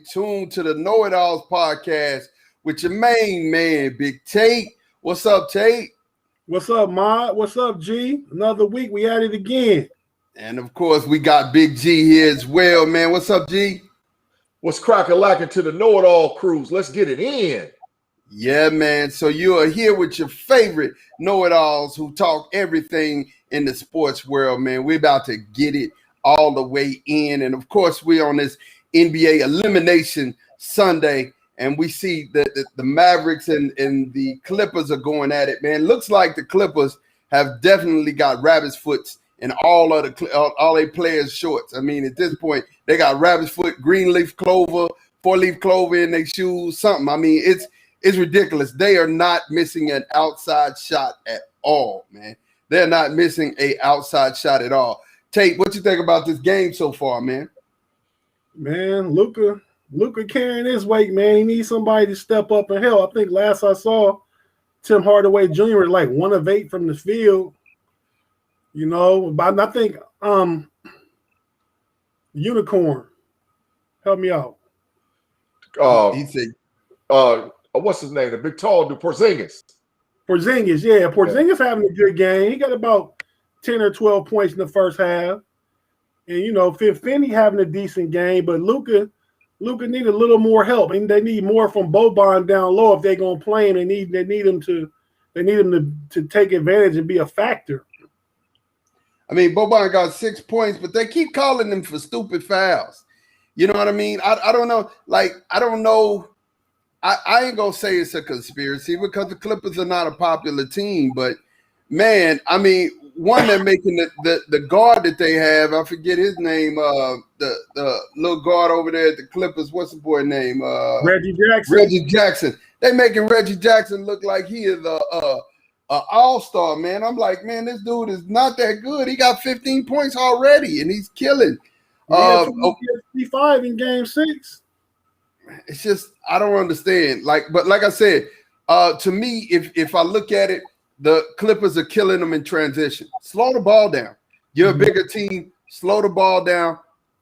tuned to the KnoItAllz podcast with your main man, Big Tate. What's up, Tate? What's up, Ma? What's up, G? Another week, we at it again. And of course, we got Big G here as well, man. What's up, G? What's cracking to the KnoItAllz crews? Let's get it in. Yeah, man. So you are here with your favorite KnoItAllz who talk everything in the sports world, man. We're about to get it all the way in. And of course, we're on this NBA Elimination Sunday, and we see that the Mavericks and the Clippers are going at it, man. Looks like the Clippers have definitely got rabbit's foots in all their players' shorts. I mean, at this point, they got rabbit's foot, green leaf clover, four-leaf clover in their shoes, something. I mean, it's ridiculous. They are not missing an outside shot at all, man. They're not missing an outside shot at all. Tate, what you think about this game so far, man? Man, Luka carrying his weight, man. He needs somebody to step up and help. I think last I saw, Tim Hardaway Jr. like 1 of 8 from the field. You know, but I think Unicorn, help me out. He said, what's his name? The big tall dude, Porzingis. Porzingis having a good game. He got about 10 or 12 points in the first half. And, you know, Finney having a decent game, but Luka need a little more help. And they need more from Boban down low if they're going to play him. They need him to take advantage and be a factor. I mean, Boban got 6 points, but they keep calling him for stupid fouls. You know what I mean? I don't know. Like, I don't know. I ain't going to say it's a conspiracy because the Clippers are not a popular team. But, man, I mean, one, they're making the guard that they have. I forget his name. The little guard over there at the Clippers. What's the boy name? Reggie Jackson. They making Reggie Jackson look like he is a all-star, man. I'm like, man, this dude is not that good. He got 15 points already, and he's killing. He had 55 in Game 6. It's just I don't understand. But like I said, to me, if I look at it, the Clippers are killing them in transition. Slow the ball down. You're a bigger team. Slow the ball down,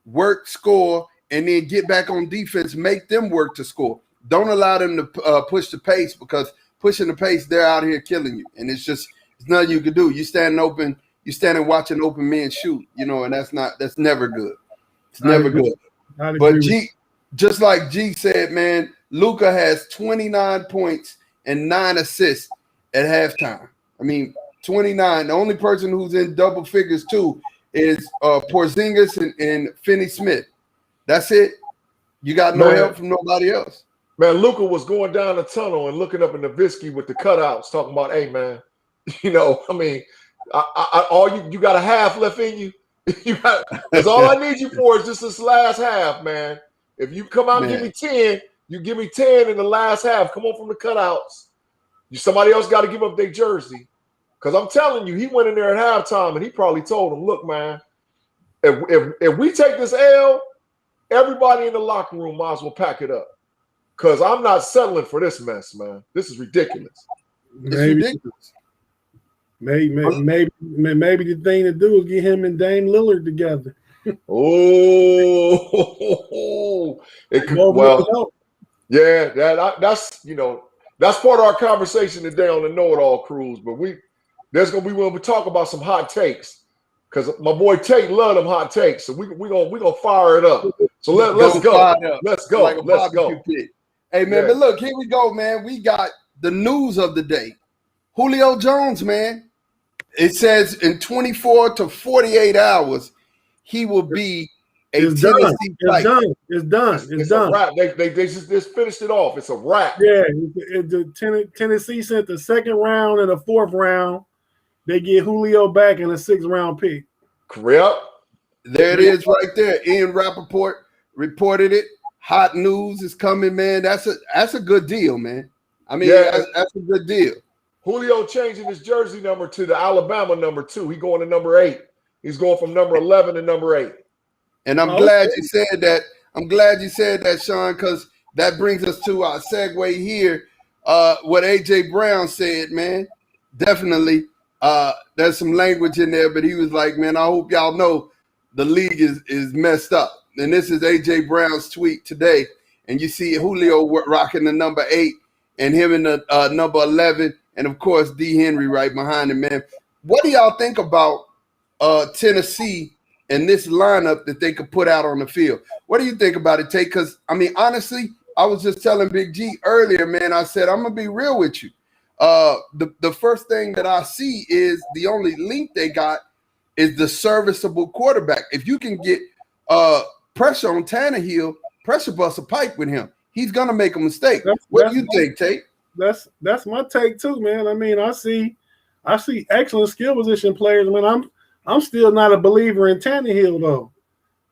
work, score, and then get back on defense. Make them work to score. Don't allow them to push the pace because pushing the pace, they're out here killing you. And it's nothing you can do. You standing watching open men shoot, you know, and that's never good. It's never good. But just like G said, man, Luka has 29 points and 9 assists at halftime. I mean, 29. The only person who's in double figures too is Porzingis and Finney Smith. That's it. You got no help from nobody else. Man, Luka was going down the tunnel and looking up in the Visky with the cutouts, talking about, hey, man, you know, I mean, you got a half left in you. That's all I need you for is just this last half, man. If you come out and give me 10, you give me 10 in the last half. Come on from the cutouts. Somebody else got to give up their jersey. Because I'm telling you, he went in there at halftime and he probably told them, look, man, if we take this L, everybody in the locker room might as well pack it up. Because I'm not settling for this mess, man. This is ridiculous. It's ridiculous. Maybe the thing to do is get him and Dame Lillard together. That's part of our conversation today on the KnoItAllz cruise. But we'll be talking about some hot takes because my boy Tate love them hot takes. So we gonna fire it up. So let's go. Let's go. Like let's go. Pit. Hey man, but look, here we go, man. We got the news of the day. Julio Jones, man. It says in 24 to 48 hours, he will be a Tennessee Titan. It's done. It's a wrap. They just finished it off. It's a wrap. Yeah, Tennessee sent the second round and the 4th round. They get Julio back in a 6th round pick. Correct. There it is right there. Ian Rappaport reported it. Hot news is coming, man. That's a good deal, man. I mean, that's a good deal. Julio changing his jersey number to the Alabama number 2. He's going to number 8. He's going from number 11 to number 8. And I'm glad you said that. I'm glad you said that, Sean, because that brings us to our segue here. What A.J. Brown said, man, definitely. There's some language in there, but he was like, man, I hope y'all know the league is messed up. And this is A.J. Brown's tweet today. and you see Julio rocking the number 8 and him in the number 11, and of course D. Henry right behind him, man. What do y'all think about Tennessee and this lineup that they could put out on the field? What do you think about it, Tate? Because, I mean, honestly, I was just telling Big G earlier, man, I said, I'm going to be real with you. The first thing that I see is the only link they got is the serviceable quarterback. If you can get pressure on Tannehill, pressure bust a pipe with him, he's going to make a mistake. What do you think, Tate? That's my take too, man. I mean, I see excellent skill position players. I mean, I'm still not a believer in Tannehill though.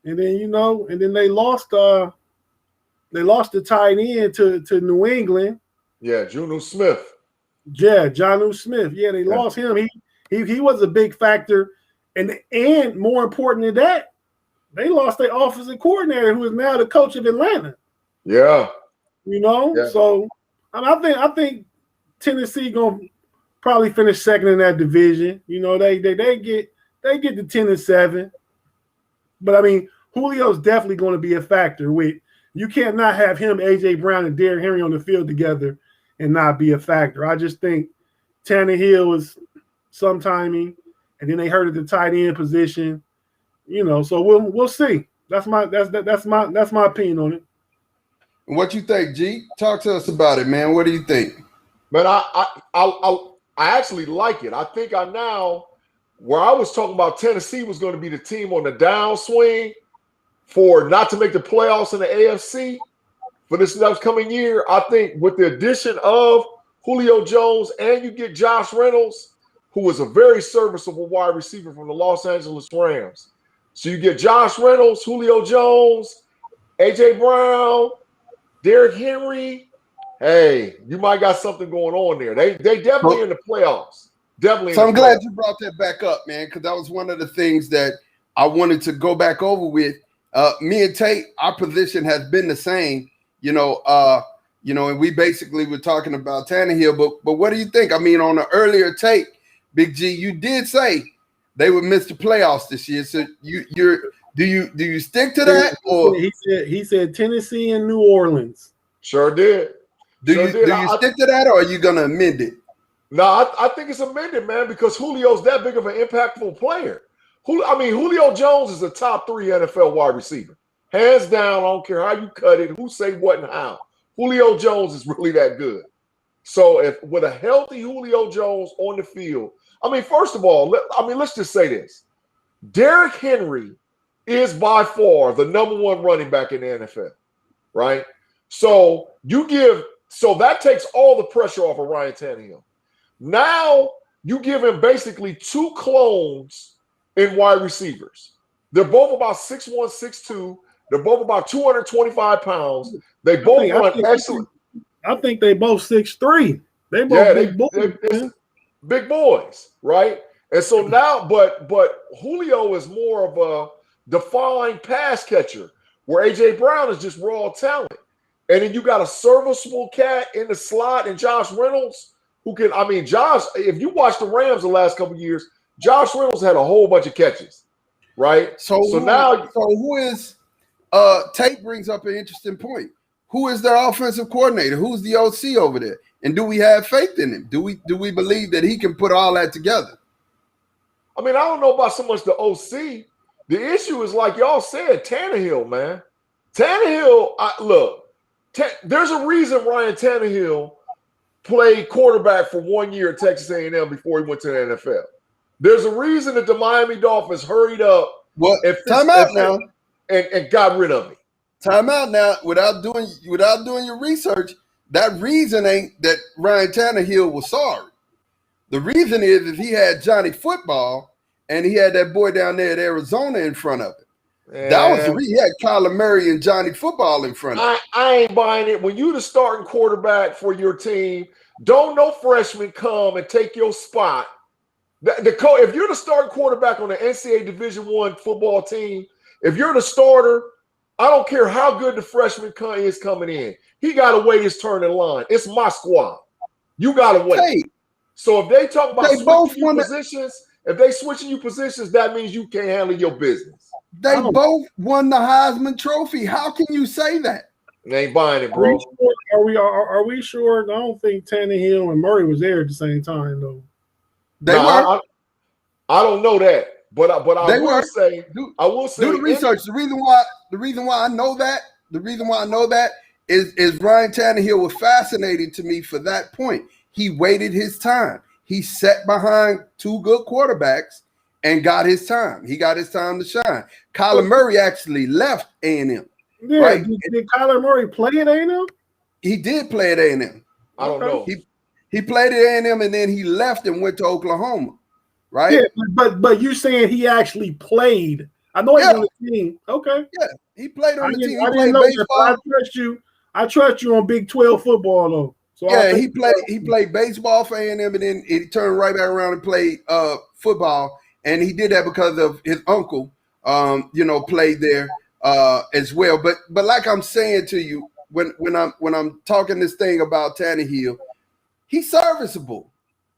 And then they lost the tight end to New England. Yeah, Jonnu Smith. Yeah, Jonnu Smith. Yeah, they lost him. He was a big factor. And more important than that, they lost their offensive coordinator, who is now the coach of Atlanta. Yeah. So I think Tennessee gonna probably finish second in that division. They get to 10-7. But I mean, Julio's definitely going to be a factor. You can't not have him, AJ Brown, and Derrick Henry on the field together and not be a factor. I just think Tannehill is some timing, and then they hurt at the tight end position. So we'll see. That's my opinion on it. What you think, G? Talk to us about it, man. What do you think? Man, I actually like it. I think where I was talking about Tennessee was going to be the team on the downswing for not to make the playoffs in the AFC for this upcoming year. I think with the addition of Julio Jones and you get Josh Reynolds, who is a very serviceable wide receiver from the Los Angeles Rams. So you get Josh Reynolds, Julio Jones, AJ Brown, Derrick Henry. Hey, you might got something going on there. They definitely in the playoffs. Definitely. So I'm glad you brought that back up, man, because that was one of the things that I wanted to go back over with. Me and Tate, our position has been the same, and we basically were talking about Tannehill. But what do you think? I mean, on an earlier take, Big G, you did say they would miss the playoffs this year. So do you stick to that? Or he said Tennessee and New Orleans. Sure did. Do you stick to that, or are you gonna amend it? No, I think it's amended, man, because Julio's that big of an impactful player. Julio Jones is a top 3 NFL wide receiver. Hands down, I don't care how you cut it, who say what and how. Julio Jones is really that good. So if with a healthy Julio Jones on the field, first of all, let's just say this. Derrick Henry is by far the number 1 running back in the NFL, right? So that takes all the pressure off of Ryan Tannehill. Now you give him basically 2 clones in wide receivers. They're both about 6'1", 6'2". They're both about 225 pounds. They both run excellent. I think they both 6'3". They both big boys, right? And so now, but Julio is more of a defined pass catcher, where AJ Brown is just raw talent. And then you got a serviceable cat in the slot and Josh Reynolds, who can, Josh, if you watch the Rams the last couple of years, Josh Reynolds had a whole bunch of catches, right? So who is Tate brings up an interesting point. Who is their offensive coordinator? Who's the OC over there? And do we have faith in him? Do we believe that he can put all that together? I don't know about so much the OC. The issue is, like y'all said, Tannehill, man. Tannehill, there's a reason Ryan Tannehill played quarterback for 1 year at Texas A&M before he went to the NFL. There's a reason that the Miami Dolphins hurried up and got rid of him. Time out now. Without doing your research, that reason ain't that Ryan Tannehill was sorry. The reason is if he had Johnny Football and he had that boy down there at Arizona in front of him. That was the reason. He had Kyler Murray and Johnny Football in front of him. I ain't buying it. When you the starting quarterback for your team, don't no freshman come and take your spot. If you're the starting quarterback on the NCAA Division I football team, if you're the starter, I don't care how good the freshman is coming in. He got to wait his turn in line. It's my squad. You got to wait. Hey, so if they talk about if they switching you positions, that means you can't handle your business. They both won the Heisman Trophy. How can you say that? They ain't buying it, bro. Are we sure? I don't think Tannehill and Murray was there at the same time, though. They were. I don't know that, but I will say do the research. The reason why I know that is Ryan Tannehill was fascinating to me for that point. He waited his time. He sat behind two good quarterbacks and got his time. He got his time to shine. Kyler Murray actually left A&M. Yeah, right? Did Kyler Murray play at A&M? He did play at A&M. I don't know. He played at A&M and then he left and went to Oklahoma. Right? Yeah, but you saying he actually played. I know he's on the team. Okay. Yeah, he played on the team. He played baseball. I trust you on Big 12 football though. So yeah, he played baseball for A&M and then he turned right back around and played football. And he did that because of his uncle played there as well. But like I'm saying to you, when I'm talking this thing about Tannehill, he's serviceable,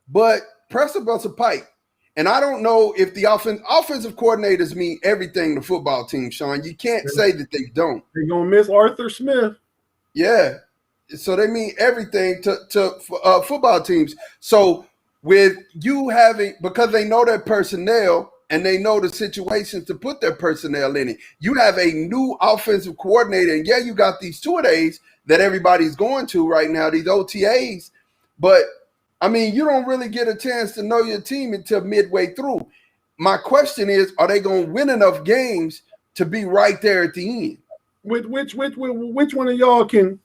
but pressure busts a pipe. And I don't know if the offensive coordinators mean everything to football teams, Sean. You can't say that they don't. They're going to miss Arthur Smith. Yeah. So they mean everything to football teams. So with you having – because they know their personnel and they know the situations to put their personnel in it, you have a new offensive coordinator. And, yeah, you got these two-a-days that everybody's going to right now, these OTAs. But – I mean, you don't really get a chance to know your team until midway through. My question is, are they going to win enough games to be right there at the end? Which one of y'all can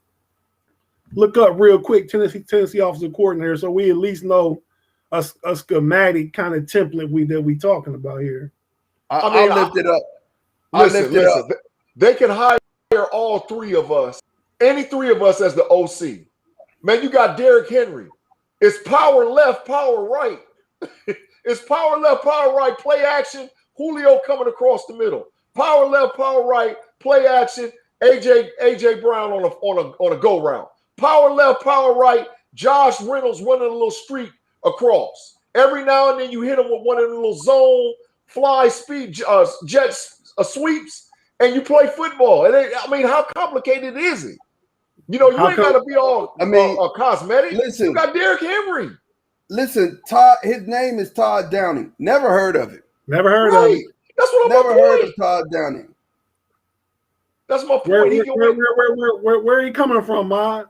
look up real quick Tennessee offensive coordinator so we at least know a schematic kind of template that we talking about here? I'll lift it up. Listen. They can hire all three of us, any three of us as the OC. Man, you got Derrick Henry. It's power left, power right. It's power left, power right, play action, Julio coming across the middle. Power left, power right, play action, AJ Brown on a go route. Power left, power right, Josh Reynolds running a little streak across. Every now and then you hit him with one of the little zone fly speed jet sweeps, and you play football. How complicated is it? You ain't got to be all cosmetic. Listen, you got Derrick Henry. Listen, Todd. His name is Todd Downing. Never heard of it. Never heard of it. That's what I'm never heard of Todd Downing. That's my point. Where are you coming from, Mod?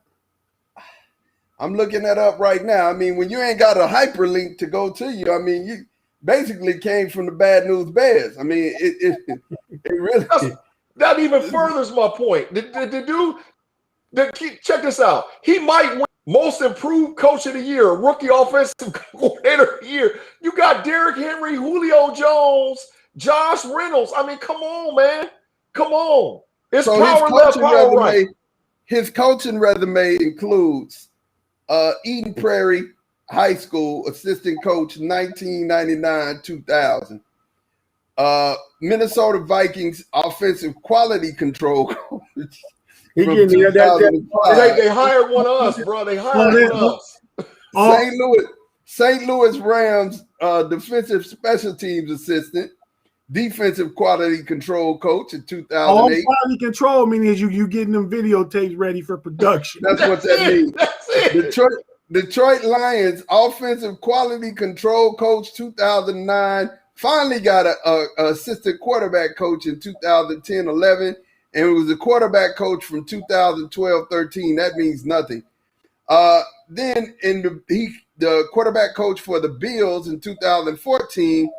I'm looking that up right now. I mean, when you ain't got a hyperlink to go to you, I mean, you basically came from the Bad News Bears. I mean, it really. That even furthers my point. The dude. Check this out. He might win most improved coach of the year, rookie offensive coordinator of the year. You got Derrick Henry, Julio Jones, Josh Reynolds. I mean, come on, man. Come on. It's power left, power right. His coaching resume includes Eden Prairie High School assistant coach 1999-2000. Minnesota Vikings offensive quality control coach. They hired one of us, bro. They hired one of us. St. Louis Rams defensive special teams assistant, defensive quality control coach in 2008. Quality control means you getting them videotapes ready for production. That's what that means. That's it. Detroit Lions offensive quality control coach 2009. Finally got a assistant quarterback coach in 2010-11. And it was a quarterback coach from 2012-13. That means nothing. Then the quarterback coach for the Bills in 2014,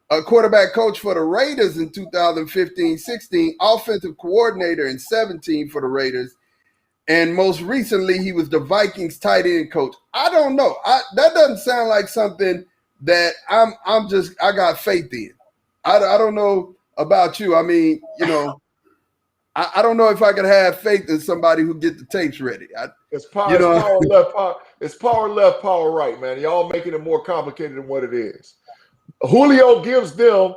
a quarterback coach for the Raiders in 2015-16, offensive coordinator in 17 for the Raiders. And most recently, he was the Vikings tight end coach. I don't know. That doesn't sound like something that I got faith in. I don't know about you. I mean, I don't know if I could have faith in somebody who get the tapes ready. It's power left, power. It's power left, power right, man. Y'all making it more complicated than what it is. Julio gives them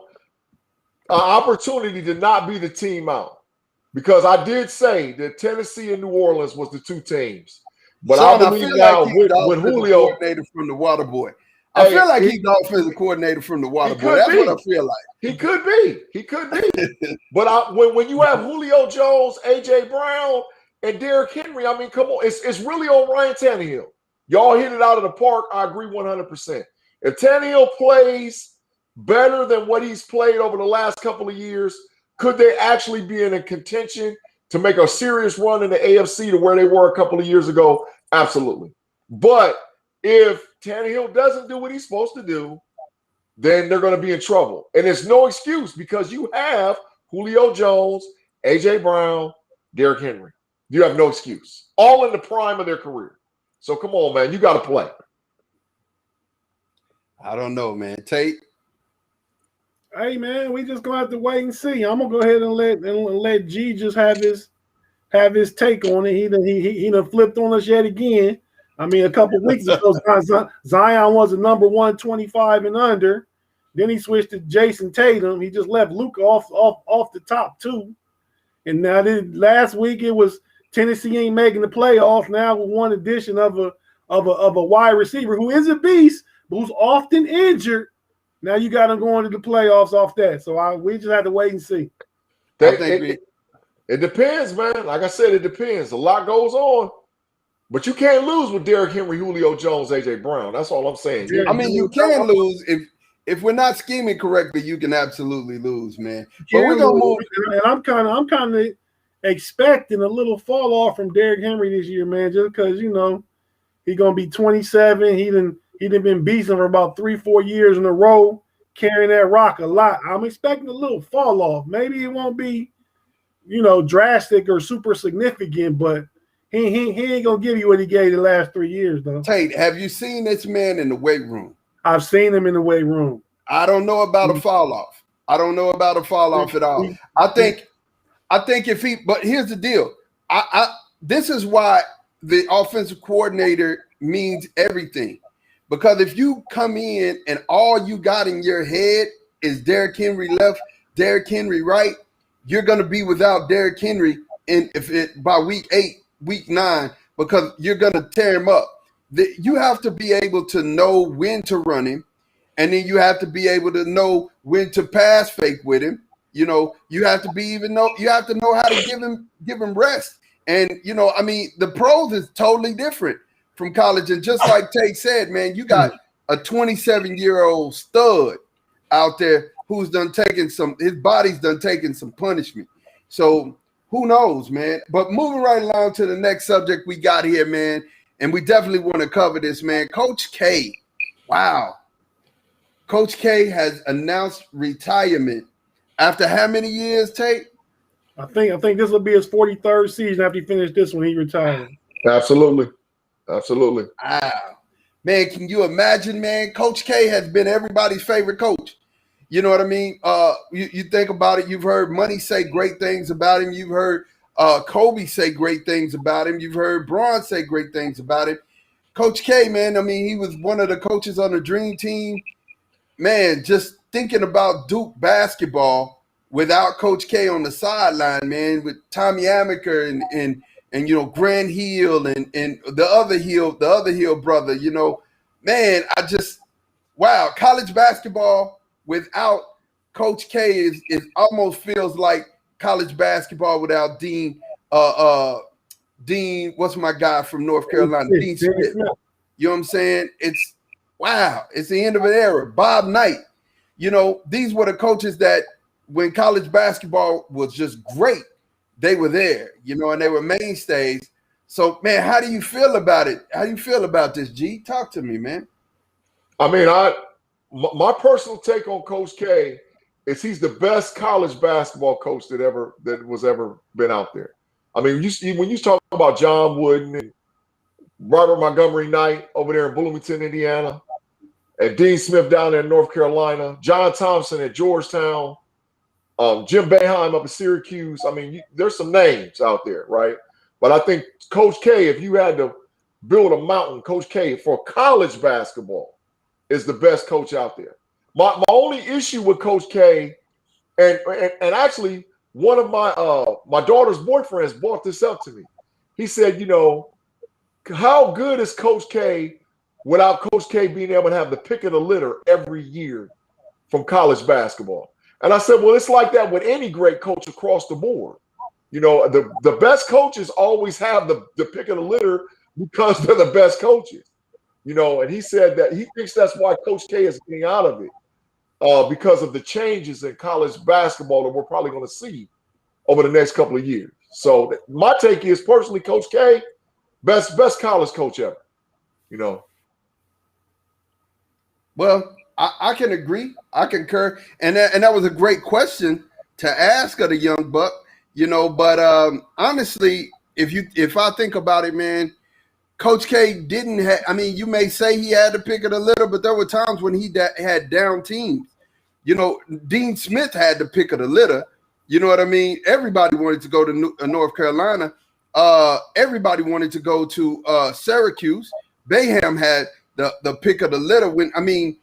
an opportunity to not be the team out, because I did say that Tennessee and New Orleans was the two teams, but I believe now with Julio, coordinator from the Water Boy. I feel like he's the offensive coordinator from the Water Boy. That's what I feel like. He could be. But when you have Julio Jones, AJ Brown, And Derrick Henry, I mean, come on, it's really on Ryan Tannehill. Y'all hit it out of the park. I agree 100%. If Tannehill plays better than what he's played over the last couple of years, could they actually be in a contention to make a serious run in the AFC to where they were a couple of years ago? Absolutely. But if Tannehill doesn't do what he's supposed to do, then they're going to be in trouble. And it's no excuse because you have Julio Jones, A.J. Brown, Derrick Henry. You have no excuse. All in the prime of their career. So come on, man. You got to play. I don't know, man. Tate? Hey, man, we just going to have to wait and see. I'm going to go ahead and let G just have his take on it. He done flipped on us yet again. I mean, a couple weeks ago, Zion was a number 125 and under. Then he switched to Jason Tatum. He just left Luka off the top two. And now last week it was Tennessee ain't making the playoffs. Now with one addition of a wide receiver who is a beast, but who's often injured. Now you got him going to the playoffs off that. So we just have to wait and see. It depends, man. Like I said, it depends. A lot goes on. But you can't lose with Derrick Henry, Julio Jones, A.J. Brown. That's all I'm saying. I mean, you can lose if we're not scheming correctly. You can absolutely lose, man. But we're gonna move. And I'm kind of expecting a little fall off from Derrick Henry this year, man. Just because he's gonna be 27. He done been beasting for about 3-4 years in a row, carrying that rock a lot. I'm expecting a little fall off. Maybe it won't be, drastic or super significant, but. He ain't gonna give you what he gave the last 3 years, though. Tate, have you seen this man in the weight room? I've seen him in the weight room. I don't know about a fall off. I don't know about a fall off at all. I think if he, but here's the deal. This is why the offensive coordinator means everything. Because if you come in and all you got in your head is Derrick Henry left, Derrick Henry right, you're gonna be without Derrick Henry by week 8. Week 9, because you're going to tear him up. You have to be able to know when to run him, and then you have to be able to know when to pass fake with him. You have to know how to give him rest. And I mean, the pros is totally different from college. And just like Tate said, man, you got a 27-year-old stud out there who's his body's done taken some punishment. So who knows, man? But moving right along to the next subject we got here, man, and we definitely want to cover this, man. Coach K, wow. Coach K has announced retirement after how many years, Tate? I think this will be his 43rd season after he finished this one. He retired. Absolutely. Wow. Man, can you imagine, man? Coach K has been everybody's favorite coach. You know what I mean? You think about it. You've heard Money say great things about him. You've heard Kobe say great things about him. You've heard Braun say great things about him. Coach K, man, I mean, he was one of the coaches on the dream team. Man, just thinking about Duke basketball without Coach K on the sideline, man, with Tommy Amaker and Grant Hill and the other Hill brother, man, wow, college basketball without Coach K is almost feels like college basketball without Dean. What's my guy from North Carolina? Dean Smith. You know what I'm saying? It's the end of an era. Bob Knight. These were the coaches that when college basketball was just great, they were there. And they were mainstays. So, man, how do you feel about it? How do you feel about this, G? Talk to me, man. I mean, my personal take on Coach K is he's the best college basketball coach that was ever been out there. I mean, when you talk about John Wooden and Robert Montgomery Knight over there in Bloomington, Indiana, and Dean Smith down there in North Carolina, John Thompson at Georgetown, Jim Boeheim up at Syracuse. I mean, there's some names out there, right? But I think Coach K, if you had to build a mountain, Coach K for college basketball is the best coach out there. My only issue with Coach K, and actually one of my daughter's boyfriends brought this up to me. He said, how good is Coach K without Coach K being able to have the pick of the litter every year from college basketball? And I said, well, it's like that with any great coach across the board. You know, the best coaches always have the pick of the litter because they're the best coaches. You know, and he said that he thinks that's why Coach K is getting out of it because of the changes in college basketball that we're probably going to see over the next couple of years. So my take is personally, Coach K, best college coach ever. You know. Well, I can agree. I concur. And that was a great question to ask of the young buck, you know, but honestly, if I think about it, man, Coach K didn't have, I mean, you may say he had to pick it a little, but there were times when he had down teams. You know, Dean Smith had to pick it a little. You know what I mean? Everybody wanted to go to North Carolina. Everybody wanted to go to Syracuse. Bayham had the pick of the litter. When, I mean,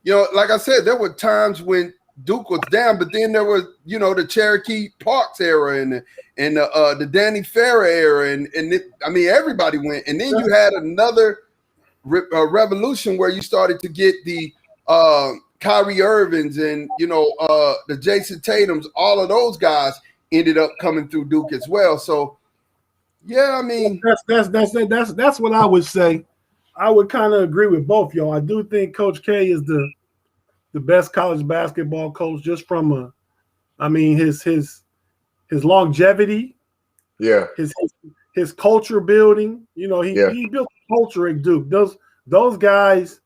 you know, like I said, there were times when Duke was down, but then there was, you know, the Cherokee Parks era and the Danny Ferrer era, I mean, everybody went. And then you had another revolution where you started to get the Kyrie Irvings and, you know, the Jason Tatums. All of those guys ended up coming through Duke as well. So, yeah, I mean, that's what I would say. I would kind of agree with both y'all. I do think Coach K is the best college basketball coach just from his longevity, his culture building. You know, he built culture at Duke. Those guys,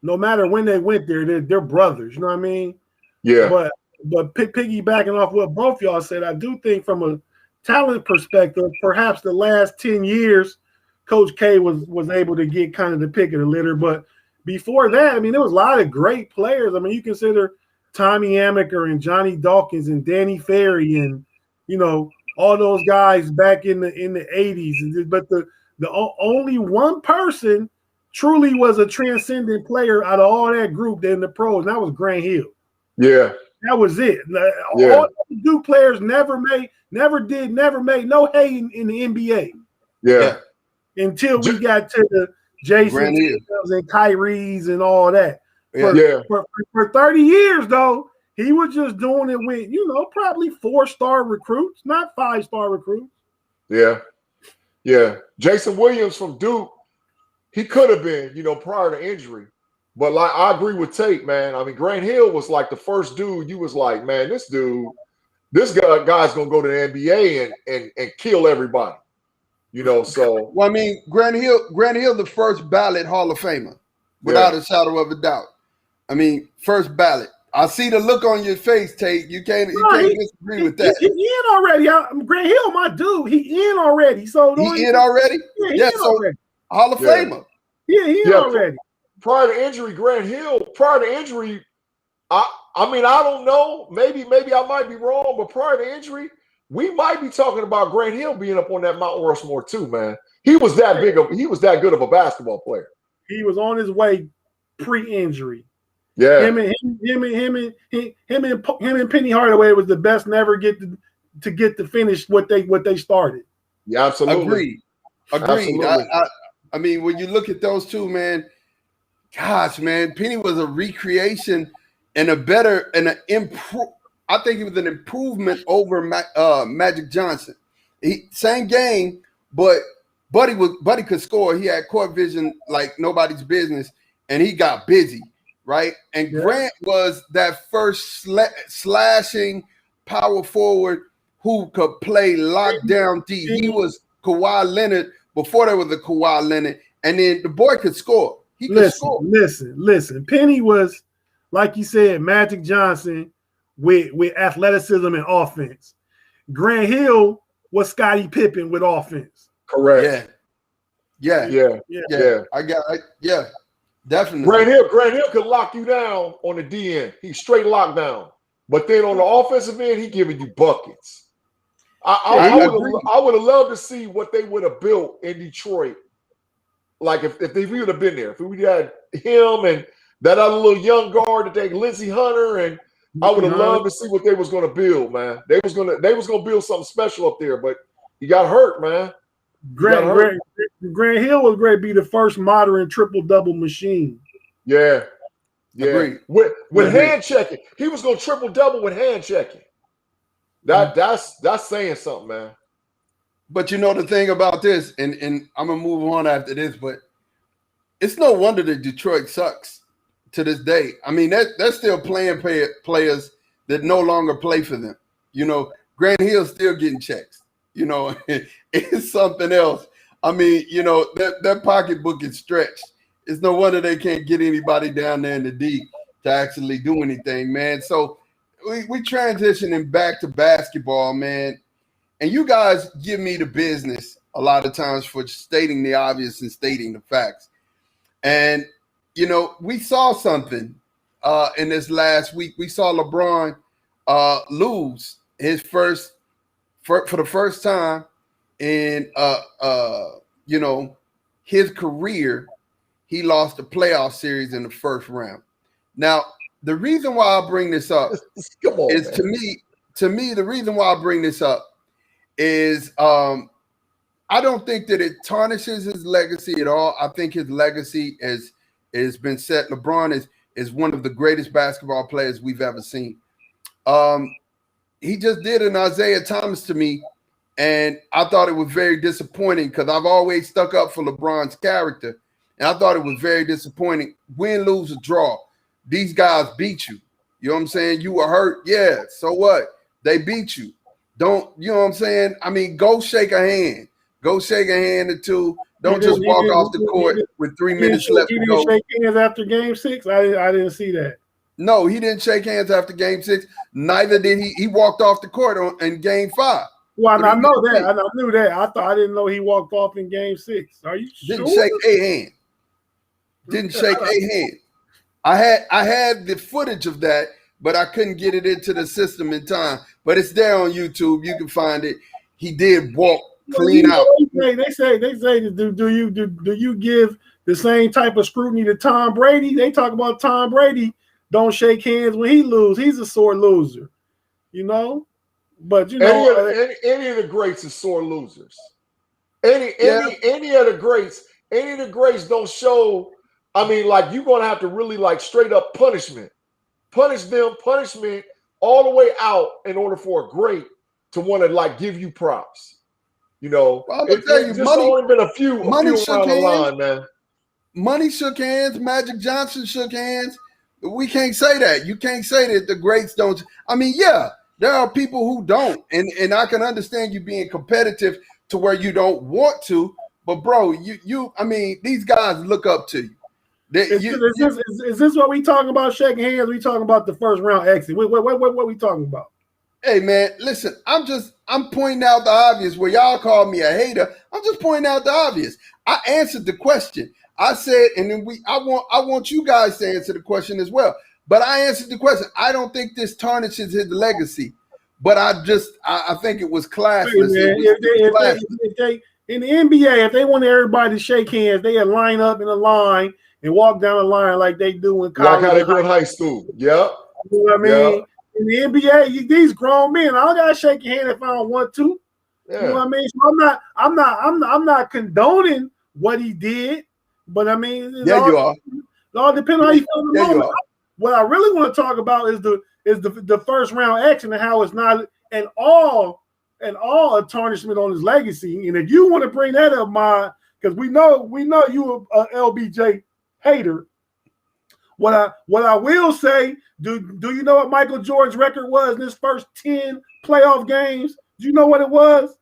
no matter when they went there, they're brothers. You know what I mean? Yeah. But piggybacking off what both y'all said, I do think from a talent perspective, perhaps the last 10 years, Coach K was able to get kind of the pick of the litter. But before that, I mean, there was a lot of great players. I mean, you consider Tommy Amaker and Johnny Dawkins and Danny Ferry and, you know, all those guys back in the 80s. But the only one person truly was a transcendent player out of all that group in the pros, and that was Grant Hill. Yeah. That was it. All the Duke players never made no hay in the NBA. Yeah. Until we got to the Jason Tatum's and Kyrie's and all that. For 30 years, though, he was just doing it with, you know, probably 4-star recruits, not 5-star recruits. Yeah. Yeah. Jason Williams from Duke, he could have been, you know, prior to injury. But like I agree with Tate, man. I mean, Grant Hill was like the first dude you was like, man, this guy's gonna go to the NBA and kill everybody. You know, so well, I mean, Grant Hill, the first ballot Hall of Famer, without a shadow of a doubt. I mean, first ballot. I see the look on your face, Tate. You can't disagree with that. He in already. Grant Hill, my dude. He in already. So he in already. Yeah, so already. Hall of Famer. Yeah, he in already. Prior to injury, Grant Hill. Prior to injury, I mean, I don't know. Maybe I might be wrong, but prior to injury, we might be talking about Grant Hill being up on that Mount Rushmore too, man. He was that good of a basketball player. He was on his way pre-injury. Yeah. Him and Penny Hardaway was the best never get to finish what they started. Yeah, absolutely. Agreed. I mean, when you look at those two, man, gosh, man, Penny was a recreation and I think he was an improvement over Magic Johnson. Same game, but Buddy could score. He had court vision like nobody's business, and he got busy, right? And Grant was that first slashing power forward who could play lockdown D. He was Kawhi Leonard before there was a Kawhi Leonard, and then the boy could score. He could score. Listen. Penny was, like you said, Magic Johnson with athleticism and offense. Grant Hill was Scottie Pippen with offense. Correct. Yeah. Definitely. Grant Hill could lock you down on the D end. He's straight lockdown. But then on the offensive end, he's giving you buckets. I would have loved to see what they would have built in Detroit. Like if they would have been there. If we had him and that other little young guard that they Lindsey Hunter, and I would have loved to see what they was going to build, man. They was going to build something special up there, but he got hurt, man. Grant Hill was going to be the first modern triple-double machine. Yeah. Agreed. With hand checking. He was going to triple-double with hand checking. That's saying something, man. But you know the thing about this, and I'm gonna move on after this, but it's no wonder that Detroit sucks to this day. I mean, they're still playing players that no longer play for them. You know, Grant Hill's still getting checks. You know, it's something else. I mean, you know, that pocketbook is stretched. It's no wonder they can't get anybody down there in the D to actually do anything, man. So we transitioning back to basketball, man. And you guys give me the business a lot of times for stating the obvious and stating the facts. And, you know, we saw something in this last week. We saw LeBron lose his for the first time in, you know, his career. He lost the playoff series in the first round. Now, the reason why I bring this up is to me, the reason why I bring this up is I don't think that it tarnishes his legacy at all. I think his legacy has been set. LeBron is one of the greatest basketball players we've ever seen. He just did an Isaiah Thomas to me, and I thought it was very disappointing because I've always stuck up for LeBron's character, and I thought it was very disappointing. Win, lose, or draw, these guys beat you. You know what I'm saying? You were hurt, yeah. So what? They beat you. Don't, you know what I'm saying? I mean, go shake a hand. Go shake a hand or two. Don't just walk off the court with 3 minutes left to go. He didn't shake hands after game 6? I didn't see that. No, he didn't shake hands after game 6. Neither did he. He walked off the court in game 5. Well, I know that. I knew that. I didn't know he walked off in game 6. Are you sure? Didn't shake a hand. Didn't shake a hand. I had the footage of that, but I couldn't get it into the system in time. But it's there on YouTube. You can find it. He did walk clean out. They say, do you give the same type of scrutiny to Tom Brady? They talk about Tom Brady don't shake hands when he loses. He's a sore loser, you know. But you know, any of the greats are sore losers. Any of the greats don't show. I mean, like, you're gonna have to really, like, straight up punishment all the way out in order for a great to want to, like, give you props. You know, well, it's just only been a few around the line, man. Money shook hands. Magic Johnson shook hands. We can't say that. You can't say that the greats don't. I mean, yeah, there are people who don't, and I can understand you being competitive to where you don't want to. But bro, I mean, these guys look up to you. Is this what we talking about? Shaking hands? We talking about the first round exit? What we talking about? Hey man, listen. I'm pointing out the obvious. Where y'all call me a hater, I'm just pointing out the obvious. I answered the question. I said, and then I want you guys to answer the question as well. But I answered the question. I don't think this tarnishes his legacy, but I think it was classless. Hey, if they in the NBA, if they wanted everybody to shake hands, they'd line up in a line and walk down the line like they do in college. Like how they do in high school. Yep. You know what I mean? Yep. In the NBA, these grown men, I don't gotta shake your hand if I don't want to. Yeah. You know what I mean? So I'm not condoning what he did, but I mean, you are. It all depends on how you feel in the moment. What I really want to talk about is the first round action and how it's not at all a tarnishment on his legacy. And if you want to bring that up, because we know you a LBJ hater. What I will say, do you know what Michael Jordan's record was in his first 10 playoff games? Do you know what it was?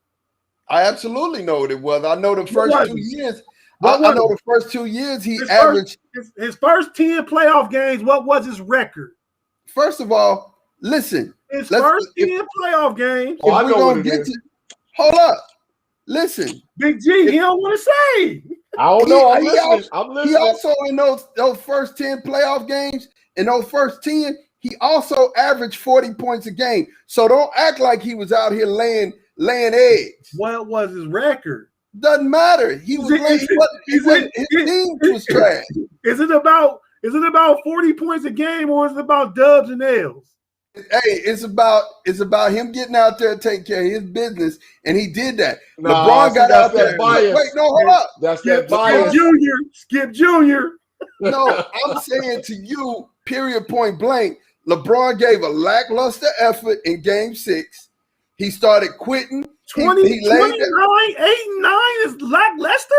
I absolutely know what it was. I know the first 2 years. I know the first 2 years he averaged his first 10 playoff games. What was his record? First of all, listen. His first 10 playoff games. Oh, I know what it is. Hold up. Listen. Big G, he don't want to say. I don't know. I'm listening. He also, in those first 10 playoff games, in those first 10, he also averaged 40 points a game. So don't act like he was out here laying eggs. What was his record? Doesn't matter. His team was trash. Is it about 40 points a game, or is it about dubs and L's? Hey, it's about him getting out there and taking care of his business, and he did that. LeBron got out there. Wait, no, hold up. That's that bias. Skip Jr. No, I'm saying to you, period, point blank, LeBron gave a lackluster effort in game 6. He started quitting. 20, he 29, 8-9 is lackluster?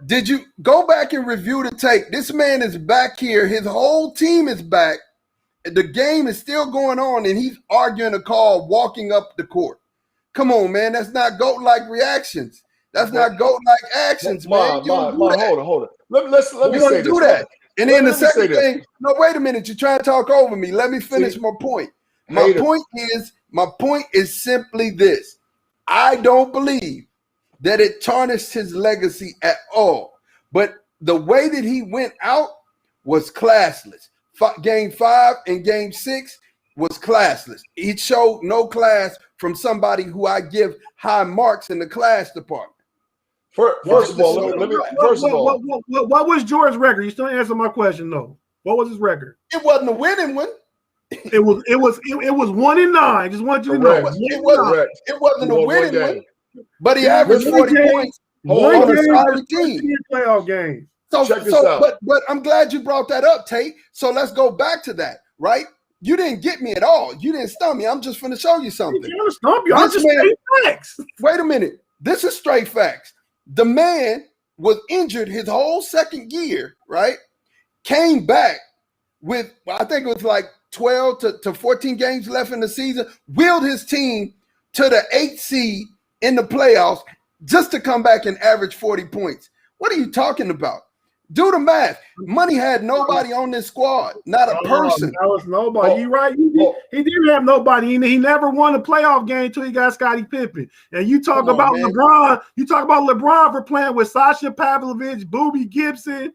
Did you go back and review the tape? This man is back here. His whole team is back. The game is still going on, and he's arguing a call, walking up the court. Come on, man. That's not GOAT-like reactions. That's not GOAT-like actions, man. Hold on. Let me say do this. That. And then the second thing, no, wait a minute. You're trying to talk over me. Let me finish my point. My point is simply this. I don't believe that it tarnished his legacy at all. But the way that he went out was classless. Game 5 and Game 6 was classless. He showed no class from somebody who I give high marks in the class department. First of all, what was Jordan's record? You still answer my question though. What was his record? It wasn't a winning one. It was 1-9. Just want you to know. It wasn't a winning one. But he averaged 40 points on a sorry team. Playoff game. So check this out. But I'm glad you brought that up, Tate. So let's go back to that, right? You didn't get me at all. You didn't stump me. I'm just going to show you something. I'm going to stump you. I'm just straight facts. Wait a minute. This is straight facts. The man was injured his whole second year, right? Came back with, I think it was like 12 to 14 games left in the season, wheeled his team to the 8th seed in the playoffs just to come back and average 40 points. What are you talking about? Do the math. Money had nobody on this squad, not a person. That was nobody. You're right. He didn't have nobody. He never won a playoff game until he got Scottie Pippen. And you talk about LeBron. You talk about LeBron for playing with Sasha Pavlovich, Boobie Gibson,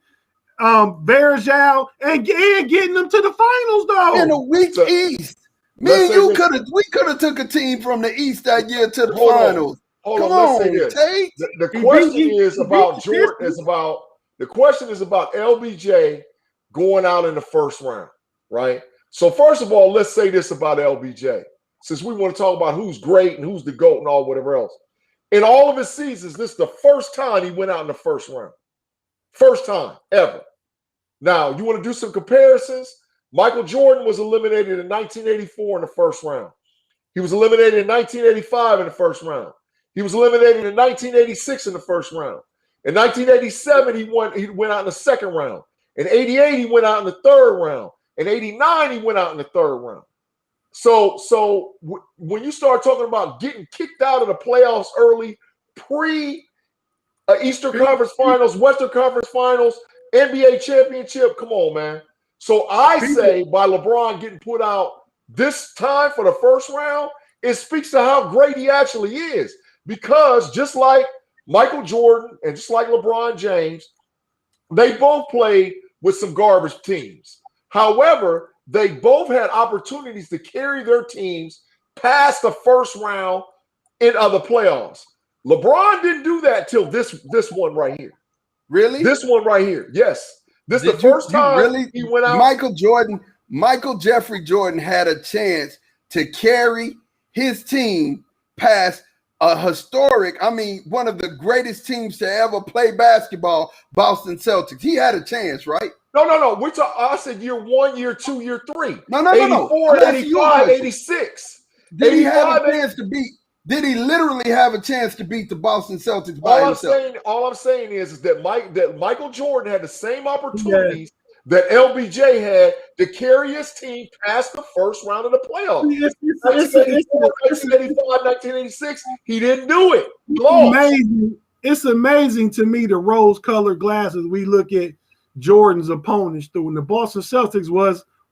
Verjao, and getting them to the finals though. In a weak East. Me and you could have took a team from the East that year to the finals. Hold on, let's say this. Tate. The question is about Jordan. The question is about LBJ going out in the first round, right? So first of all, let's say this about LBJ, since we want to talk about who's great and who's the GOAT and all whatever else. In all of his seasons, this is the first time he went out in the first round. First time ever. Now, you want to do some comparisons? Michael Jordan was eliminated in 1984 in the first round. He was eliminated in 1985 in the first round. He was eliminated in 1986 in the first round. In 1987, he went out in the second round. In 88, he went out in the third round. In 89, he went out in the third round. So when you start talking about getting kicked out of the playoffs early, Eastern Conference Finals, Western Conference Finals, NBA championship, come on, man. So I say by LeBron getting put out this time for the first round, it speaks to how great he actually is. Because just like Michael Jordan and just like LeBron James, they both played with some garbage teams. However, they both had opportunities to carry their teams past the first round in other playoffs. LeBron didn't do that till this one right here. Really? This one right here. Yes. This is the first time he went out. Michael Jeffrey Jordan had a chance to carry his team past a historic, one of the greatest teams to ever play basketball, Boston Celtics. He had a chance, right? No. I said year 1, year 2, year 3. No. 84, 85, 86. Did he have a chance to beat? Did he literally have a chance to beat the Boston Celtics by himself? All I'm saying is that Michael Jordan had the same opportunities that LBJ had to carry his team past the first round of the playoffs. 1985, 1986, he didn't do it. It's amazing to me the rose-colored glasses we look at Jordan's opponents through. And the Boston Celtics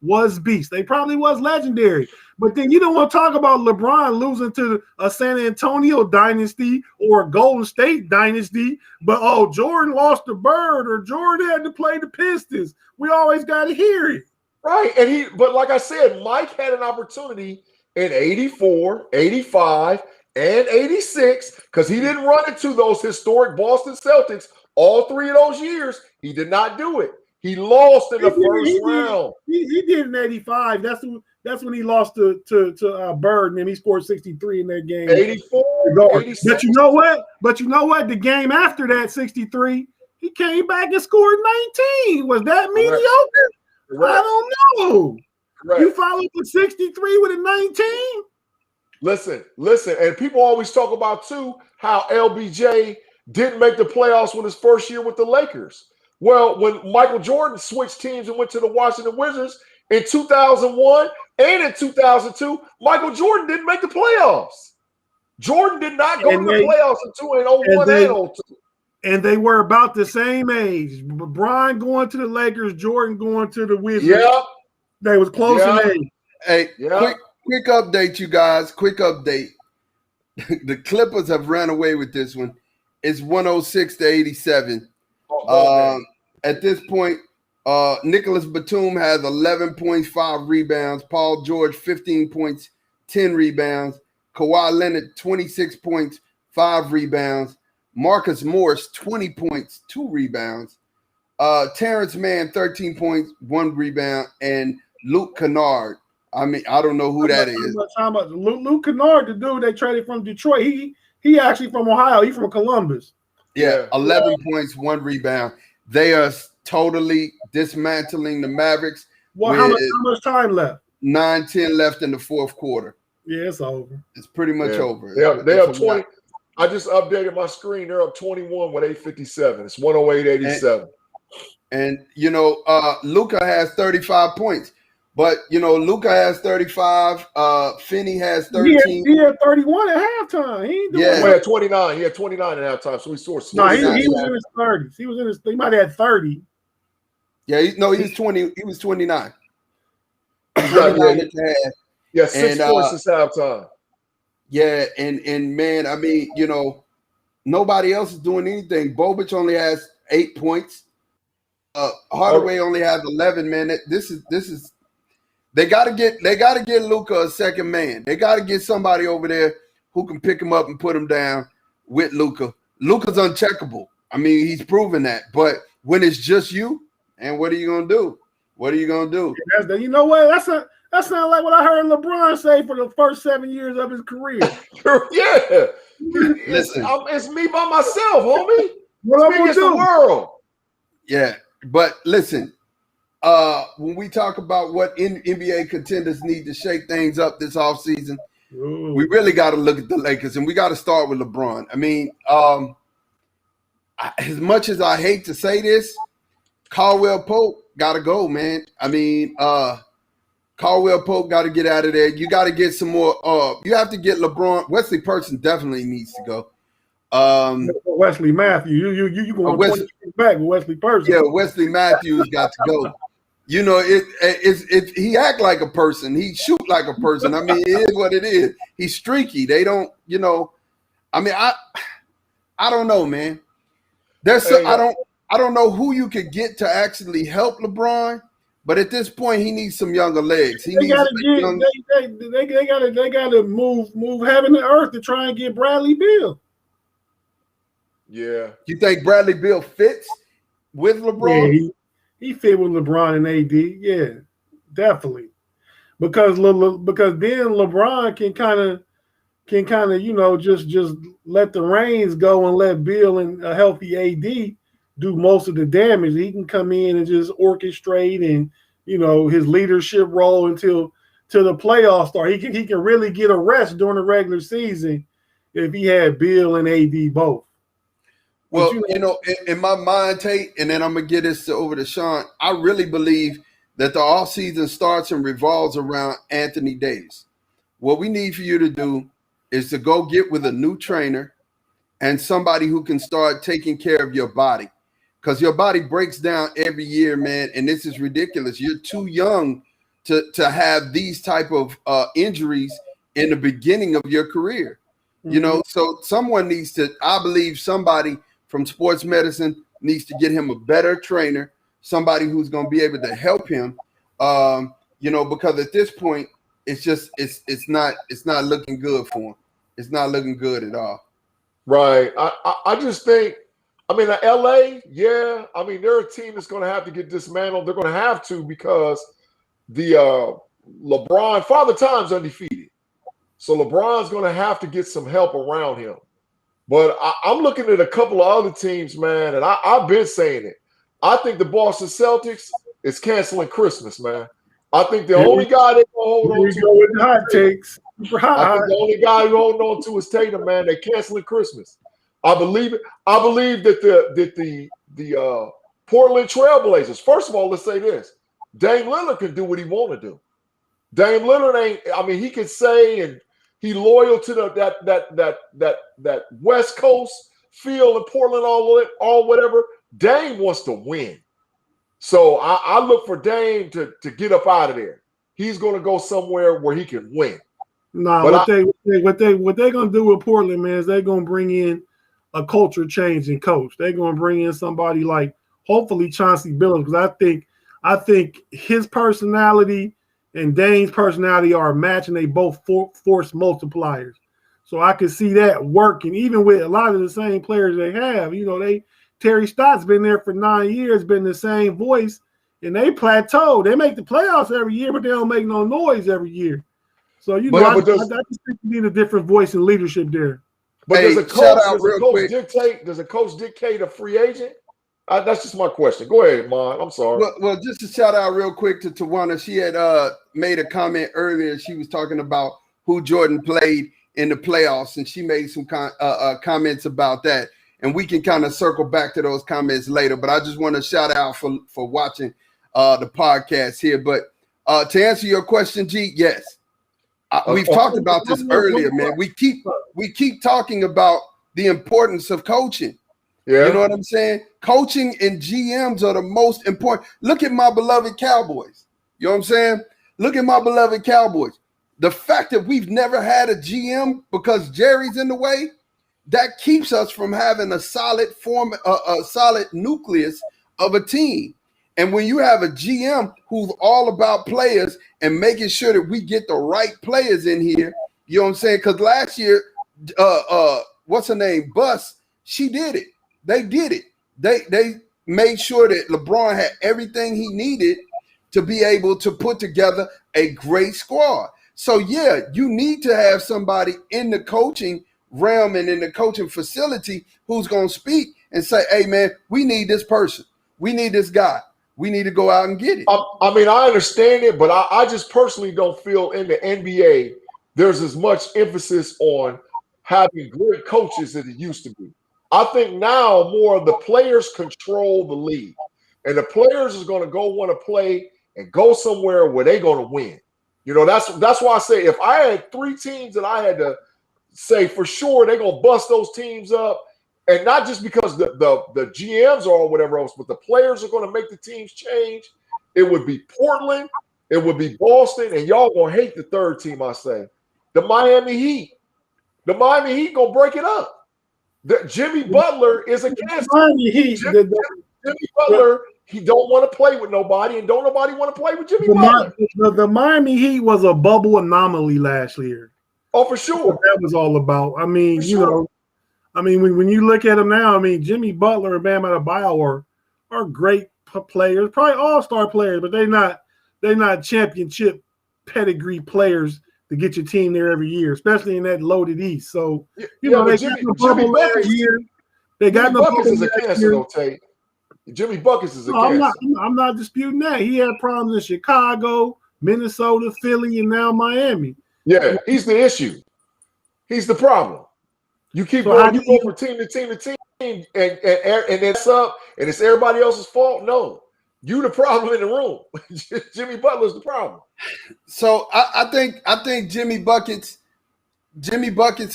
was beast. They probably was legendary. But then you don't want to talk about LeBron losing to a San Antonio dynasty or a Golden State dynasty. But, Jordan lost to Bird or Jordan had to play the Pistons. We always got to hear it. Right. But like I said, Mike had an opportunity in 84, 85, and 86 because he didn't run into those historic Boston Celtics all 3 of those years. He did not do it. He lost in the first round. He did in 85. That's when he lost to Bird, and he scored 63 in that game. 84, 86. But you know what? The game after that, 63, he came back and scored 19. Was that mediocre? Correct. I don't know. Correct. You followed with 63 with a 19? Listen, and people always talk about too how LBJ didn't make the playoffs with his first year with the Lakers. Well, when Michael Jordan switched teams and went to the Washington Wizards in 2001 and in 2002, Michael Jordan didn't make the playoffs. Jordan did not go to the playoffs in 2001 and 2002. And they were about the same age. Brian going to the Lakers, Jordan going to the Wizards. Yeah. They was close in age. Hey, quick update, you guys. Quick update. The Clippers have ran away with this one. It's 106-87. At this point, Nicholas Batum has 11 points, 5 rebounds. Paul George, 15 points, 10 rebounds. Kawhi Leonard, 26 points, 5 rebounds. Marcus Morris, 20 points, 2 rebounds. Terrence Mann, 13 points, 1 rebound. And Luke Kennard. I mean, I don't know who that is. How much? Luke Kennard, the dude they traded from Detroit. He actually from Ohio. He's from Columbus. Yeah, 11 points, 1 rebound. They are totally dismantling the Mavericks. Well, how much time left? 9-10 left in the fourth quarter. Yeah, it's over. It's pretty much over. They have 20. I just updated my screen. They're up 21 with 8:57. It's 108-87. And Luka has 35 points. But Luka has 35. Finney has 13. He had 31 at halftime. He had 29. He had 29 at halftime. So he scored. No, he was in his 30s. He might have had 30. Yeah, he was 20. He was 29. Yeah, 6 points since halftime. Yeah, and man, I mean, nobody else is doing anything. Bobic only has 8 points. Hardaway only has 11. Man, this is. They gotta get Luka a second man. They gotta get somebody over there who can pick him up and put him down with Luka. Luka's uncheckable. I mean, he's proven that. But when it's just you, and what are you gonna do? What are you gonna do? You know what? That sounds like what I heard LeBron say for the first 7 years of his career. Yeah. Listen, it's me by myself, homie. What I'm gonna do? The world. Yeah, but listen. When we talk about what NBA contenders need to shake things up this offseason, we really got to look at the Lakers, and we got to start with LeBron. I mean, as much as I hate to say this, Caldwell Pope got to go, man. I mean, Caldwell Pope got to get out of there. You got to get some more. You have to get LeBron. Wesley Person definitely needs to go. Wesley Matthews, you going 20 back with Wesley Person? Yeah, Wesley Matthews got to go. He act like a person. He shoot like a person. I mean, it is what it is. He's streaky. They don't, I mean, I don't know, man. I don't know who you could get to actually help LeBron, but at this point, he needs some younger legs. They gotta move heaven and earth to try and get Bradley Beal. Yeah. You think Bradley Beal fits with LeBron? Yeah, he fit with LeBron and AD. Yeah, definitely. Because then LeBron can kind of just let the reins go and let Beal and a healthy AD do most of the damage. He can come in and just orchestrate and his leadership role until the playoffs start. He can really get a rest during the regular season if he had Beal and AD both. Well, in my mind, Tate, and then I'm going to get this over to Sean, I really believe that the offseason starts and revolves around Anthony Davis. What we need for you to do is to go get with a new trainer and somebody who can start taking care of your body, because your body breaks down every year, man, and this is ridiculous. You're too young to have these type of injuries in the beginning of your career. So someone needs to, I believe somebody from sports medicine needs to get him a better trainer, somebody who's going to be able to help him, because at this point, it's not looking good for him. It's not looking good at all. Right. I just think, LA, yeah, they're a team that's going to have to get dismantled. They're going to have to, because the LeBron, Father Time's undefeated. So LeBron's going to have to get some help around him. But I'm looking at a couple of other teams, man, and I've been saying it. I think the Boston Celtics is canceling Christmas, man. I think the only guy they can hold on to. Go with the hot takes. I think the only guy who holding on to is Tatum, man. They're canceling Christmas. I believe it. I believe that the Portland Trailblazers. First of all, let's say this: Dame Lillard can do what he want to do. Dame Lillard ain't. I mean, he can say and he loyal to that West Coast feel in Portland, all whatever. Dame wants to win, so I look for Dame to get up out of there. He's going to go somewhere where he can win. Nah, what they gonna do with Portland, man, is they're gonna bring in a culture changing coach. They're gonna bring in somebody like hopefully Chauncey Billups, because I think his personality and Dame's personality are a match, and they both force multipliers. So I could see that working, even with a lot of the same players they have. You know, Terry Stott's been there for 9 years, been the same voice, and they plateau. They make the playoffs every year, but they don't make no noise every year. So, you know, I just think you need a different voice and leadership there. But does a coach dictate a free agent? That's just my question. Go ahead, Mon. I'm sorry. Well, just to shout out real quick to Tawana. She had made a comment earlier. She was talking about who Jordan played in the playoffs, and she made some comments about that. And we can kind of circle back to those comments later. But I just want to shout out for watching the podcast here. But to answer your question, G, yes. We've talked about this earlier, man. We keep talking about the importance of coaching. Yeah. You know what I'm saying? Coaching and GMs are the most important. Look at my beloved Cowboys. You know what I'm saying? Look at my beloved Cowboys. The fact that we've never had a GM because Jerry's in the way, that keeps us from having a solid nucleus of a team. And when you have a GM who's all about players and making sure that we get the right players in here, you know what I'm saying? Because last year, what's her name? Buss, she did it. They did it. They made sure that LeBron had everything he needed to be able to put together a great squad. So, yeah, you need to have somebody in the coaching realm and in the coaching facility who's going to speak and say, hey, man, we need this person. We need this guy. We need to go out and get it. I mean, I understand it, but I just personally don't feel in the NBA there's as much emphasis on having great coaches as it used to be. I think now more of the players control the league, and the players is going to go want to play and go somewhere where they're going to win. You know, that's why I say if I had 3 teams that I had to say for sure they're going to bust those teams up, and not just because the GMs or whatever else, but the players are going to make the teams change. It would be Portland, it would be Boston, and y'all going to hate the third team, I say. The Miami Heat. The Miami Heat going to break it up. Jimmy Butler is a cancer. Jimmy Butler, he don't want to play with nobody, and don't nobody want to play with Jimmy Butler. The Miami Heat was a bubble anomaly last year. Oh, for sure. That's what that was all about. I mean, know, I mean, when you look at them now, I mean, Jimmy Butler and Bam Adebayo are great players, probably all-star players, but they're not championship pedigree players to get your team there every year, especially in that loaded East. So, you know, they got the bubble every year. They got the bubble is a cancer, though, Tate. Jimmy Buckets is a cancer. I'm not disputing that. He had problems in Chicago, Minnesota, Philly, and now Miami. Yeah, he's the issue. He's the problem. You keep going, you go from team to team to team, and it's up, and it's everybody else's fault. No, you the problem in the room. Jimmy Butler's the problem. So I think Jimmy Buckets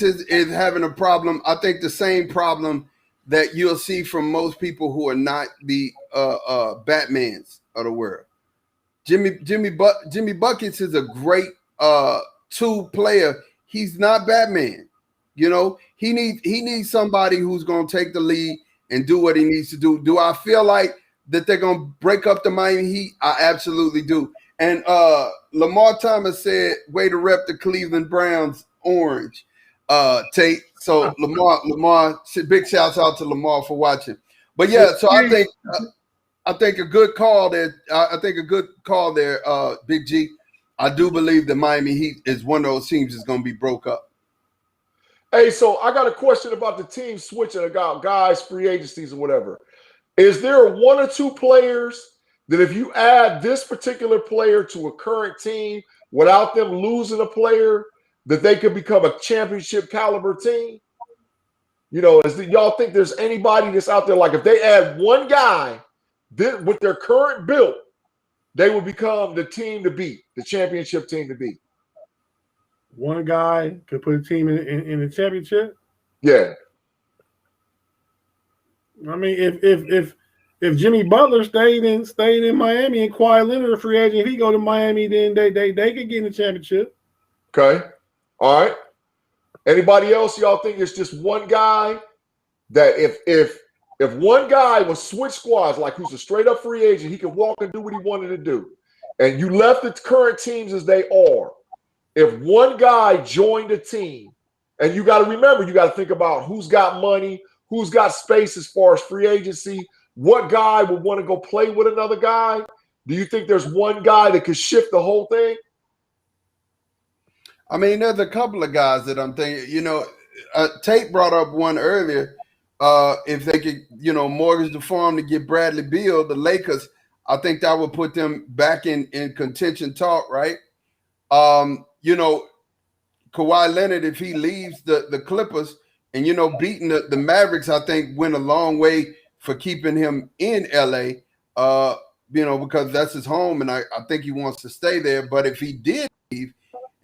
is having a problem. I think the same problem that you'll see from most people who are not the Batmans of the world. Jimmy Buckets is a great 2 player. He's not Batman. You know, he needs somebody who's going to take the lead and do what he needs to do. Do I feel like that they're going to break up the Miami Heat? I absolutely do. And Lamar Thomas said, way to rep the Cleveland Browns orange, Tate. So Lamar, big shouts out to Lamar for watching. But yeah, so I think a good call there. Big G. I do believe the Miami Heat is one of those teams that's going to be broke up. Hey, so I got a question about the team switching about guys, free agencies or whatever. Is there 1 or 2 players that if you add this particular player to a current team without them losing a player, that they could become a championship caliber team? You know, y'all think there's anybody that's out there, like if they add one guy with their current build, they will become the team to beat, the championship team to beat? One guy could put a team in the championship? Yeah. I mean, if Jimmy Butler stayed in Miami and Kawhi Leonard a free agent, if he go to Miami, then they could get in the championship. Okay. All right. Anybody else y'all think it's just one guy that if one guy was switch squads, like who's a straight up free agent, he could walk and do what he wanted to do, and you left the current teams as they are, if one guy joined a team, and you got to remember, you got to think about who's got money, who's got space as far as free agency, what guy would want to go play with another guy? Do you think there's one guy that could shift the whole thing? I mean, there's a couple of guys that I'm thinking, you know, Tate brought up one earlier. If they could, you know, mortgage the farm to get Bradley Beal, the Lakers, I think that would put them back in contention talk, right? You know, Kawhi Leonard, if he leaves the Clippers and, you know, beating the Mavericks, I think went a long way for keeping him in LA, you know, because that's his home. And I think he wants to stay there. But if he did leave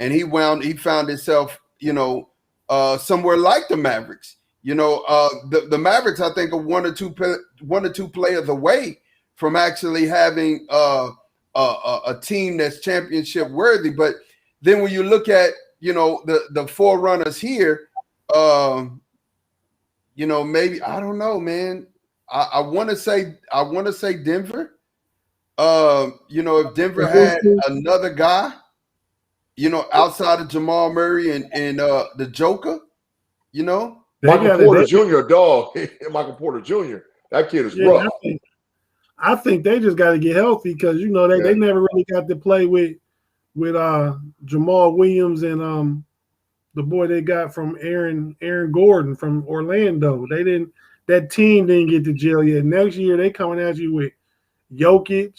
and he found himself, you know, somewhere like the Mavericks, you know, the Mavericks, I think, are one or two players away from actually having a team that's championship worthy. But then when you look at, you know, the forerunners here, you know, maybe, I don't know, man. I want to say Denver. You know, if Denver had another guy, you know, outside of Jamal Murray and the Joker, you know. Michael Porter Jr., dog. Michael Porter Jr. That kid is rough. I think they just got to get healthy because, you know, they never really got to play with Jamal Williams and the boy they got from Aaron Gordon from Orlando. That team didn't get to jail yet. Next year they coming at you with Jokic,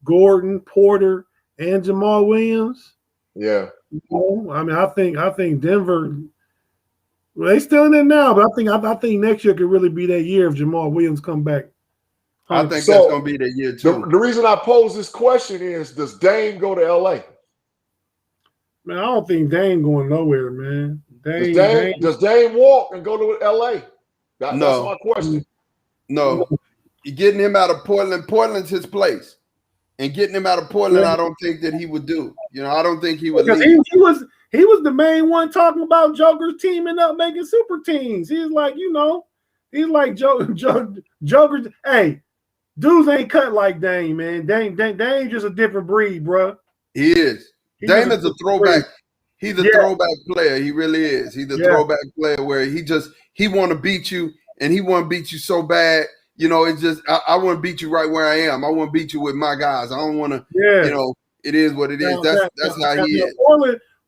Gordon, Porter, and Jamal Williams. Yeah. You know, I mean, I think Denver. Well, they still in it now, but I think next year could really be that year if Jamal Williams come back. I think that's going to be that year too. The reason I pose this question is, does Dame go to LA? Man, I don't think Dame going nowhere, man. Does Dame walk and go to LA? That's my question. No. You're getting him out of Portland. Portland's his place. And getting him out of Portland, I don't think that he would do. You know, I don't think he would leave. He was the main one talking about Joker's teaming up, making super teams. He's like, you know, he's like Joker's. Hey, dudes ain't cut like Dame, man. Dame just a different breed, bro. He is. Dame is a throwback. He's a throwback player. He really is. He's a throwback player where he want to beat you, and he want to beat you so bad. You know, it's just I want to beat you right where I am. I want to beat you with my guys. I don't want to. You know, it is what it is. That's how he is.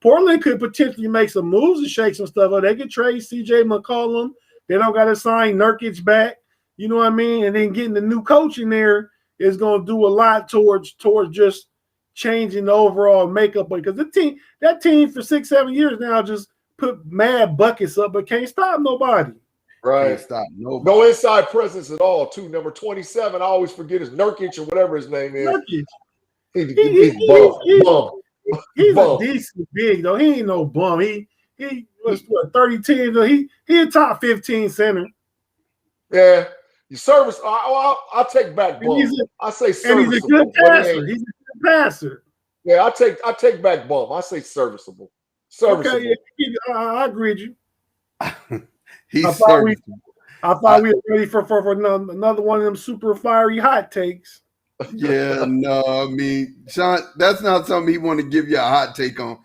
Portland could potentially make some moves and shake some stuff up. They could trade C.J. McCollum. They don't got to sign Nurkic back. You know what I mean? And then getting the new coach in there is going to do a lot towards just changing the overall makeup. Because that team for 6-7 years now just put mad buckets up, but can't stop nobody. Right. Can't stop nobody. No inside presence at all, too. Number 27, I always forget his Nurkic or whatever his name is. Nurkic. He's bum. He's a decent big though. He ain't no bum. He was 30-10. He a top 15 center. Yeah, you service. I'll take back bum. I say serviceable. And he's a good passer. He's a good passer. Yeah, I take back bum. I say serviceable. Serviceable. Okay, yeah, I agree with you. He's serviceable. I thought we were ready for another one of them super fiery hot takes. Yeah, no, I mean, Sean, that's not something he want to give you a hot take on.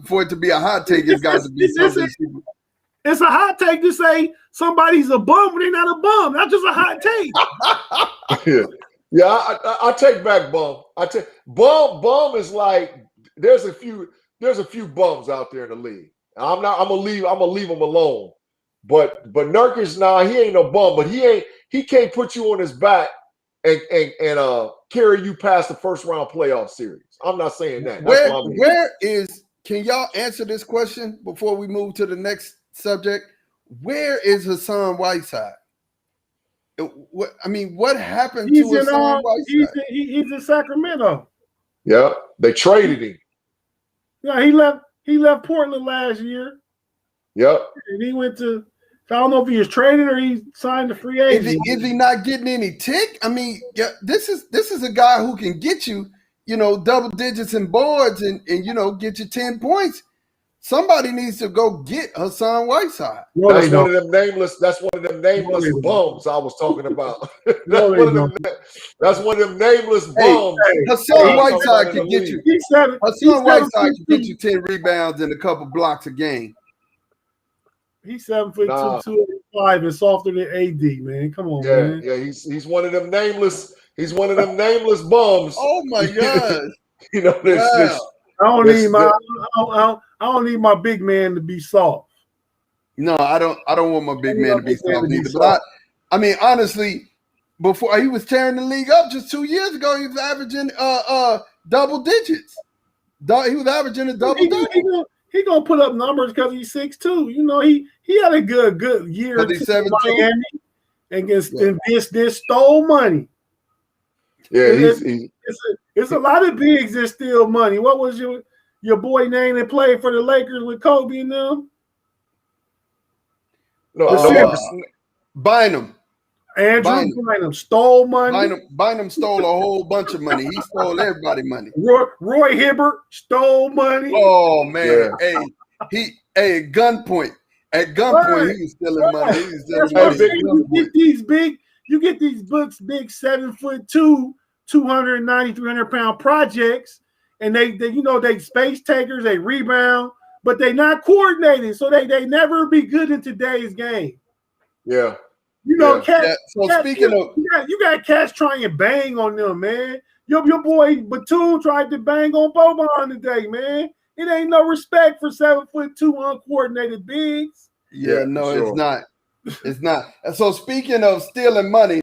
For it to be a hot take, it's got to be something. It's a hot take to say somebody's a bum when they're not a bum. That's just a hot take. Yeah, I take back bum. I take bum is like there's a few bums out there in the league. I'm gonna leave them alone. But Nurkic, he ain't no bum, but he can't put you on his back and carry you past the first round playoff series. I'm not saying that. Where is can y'all answer this question before we move to the next subject? Where is Hassan Whiteside? What happened to Hassan Whiteside? He's in Sacramento. Yeah, they traded him. Yeah, he left Portland last year. Yep. And he went to, I don't know if he was traded or he signed a free agent. Is he not getting any tick? I mean, yeah, this is a guy who can get you, double digits in boards and get you 10 points. Somebody needs to go get Hassan Whiteside. No, that's one of them nameless bums I was talking about. That's one of them nameless bums. Hassan Whiteside can get you. Hassan Whiteside can get you 10 rebounds and a couple blocks a game. He's 7 foot 205 and softer than AD, man. Come on, man. Yeah, he's one of them nameless. He's one of them nameless bums. Oh my God. I don't need my big man to be soft. No, I don't want my big man to be soft either. But I mean, honestly, before he was tearing the league up just 2 years ago, he was averaging double digits. He was averaging a double digit. He gonna put up numbers because he's 6'2". He had a good year. He's 7'2". And this stole money. Yeah, it's a lot of bigs that steal money. What was your boy name that played for the Lakers with Kobe and them? Bynum. Andrew Bynum stole money. Bynum stole a whole bunch of money. He stole everybody's money. Roy Hibbert stole money. Oh man, hey, at gunpoint. At gunpoint, he was stealing money. He was stealing money. You get these big 7'2", 290, 300-pound projects, and they space takers, they rebound, but they not coordinated, so they never be good in today's game. Yeah. Speaking of, you got cats trying to bang on them, man. Your boy Batum tried to bang on Boban today, man. It ain't no respect for 7'2" uncoordinated bigs. Yeah, no, sure. It's not. It's not. And so speaking of stealing money,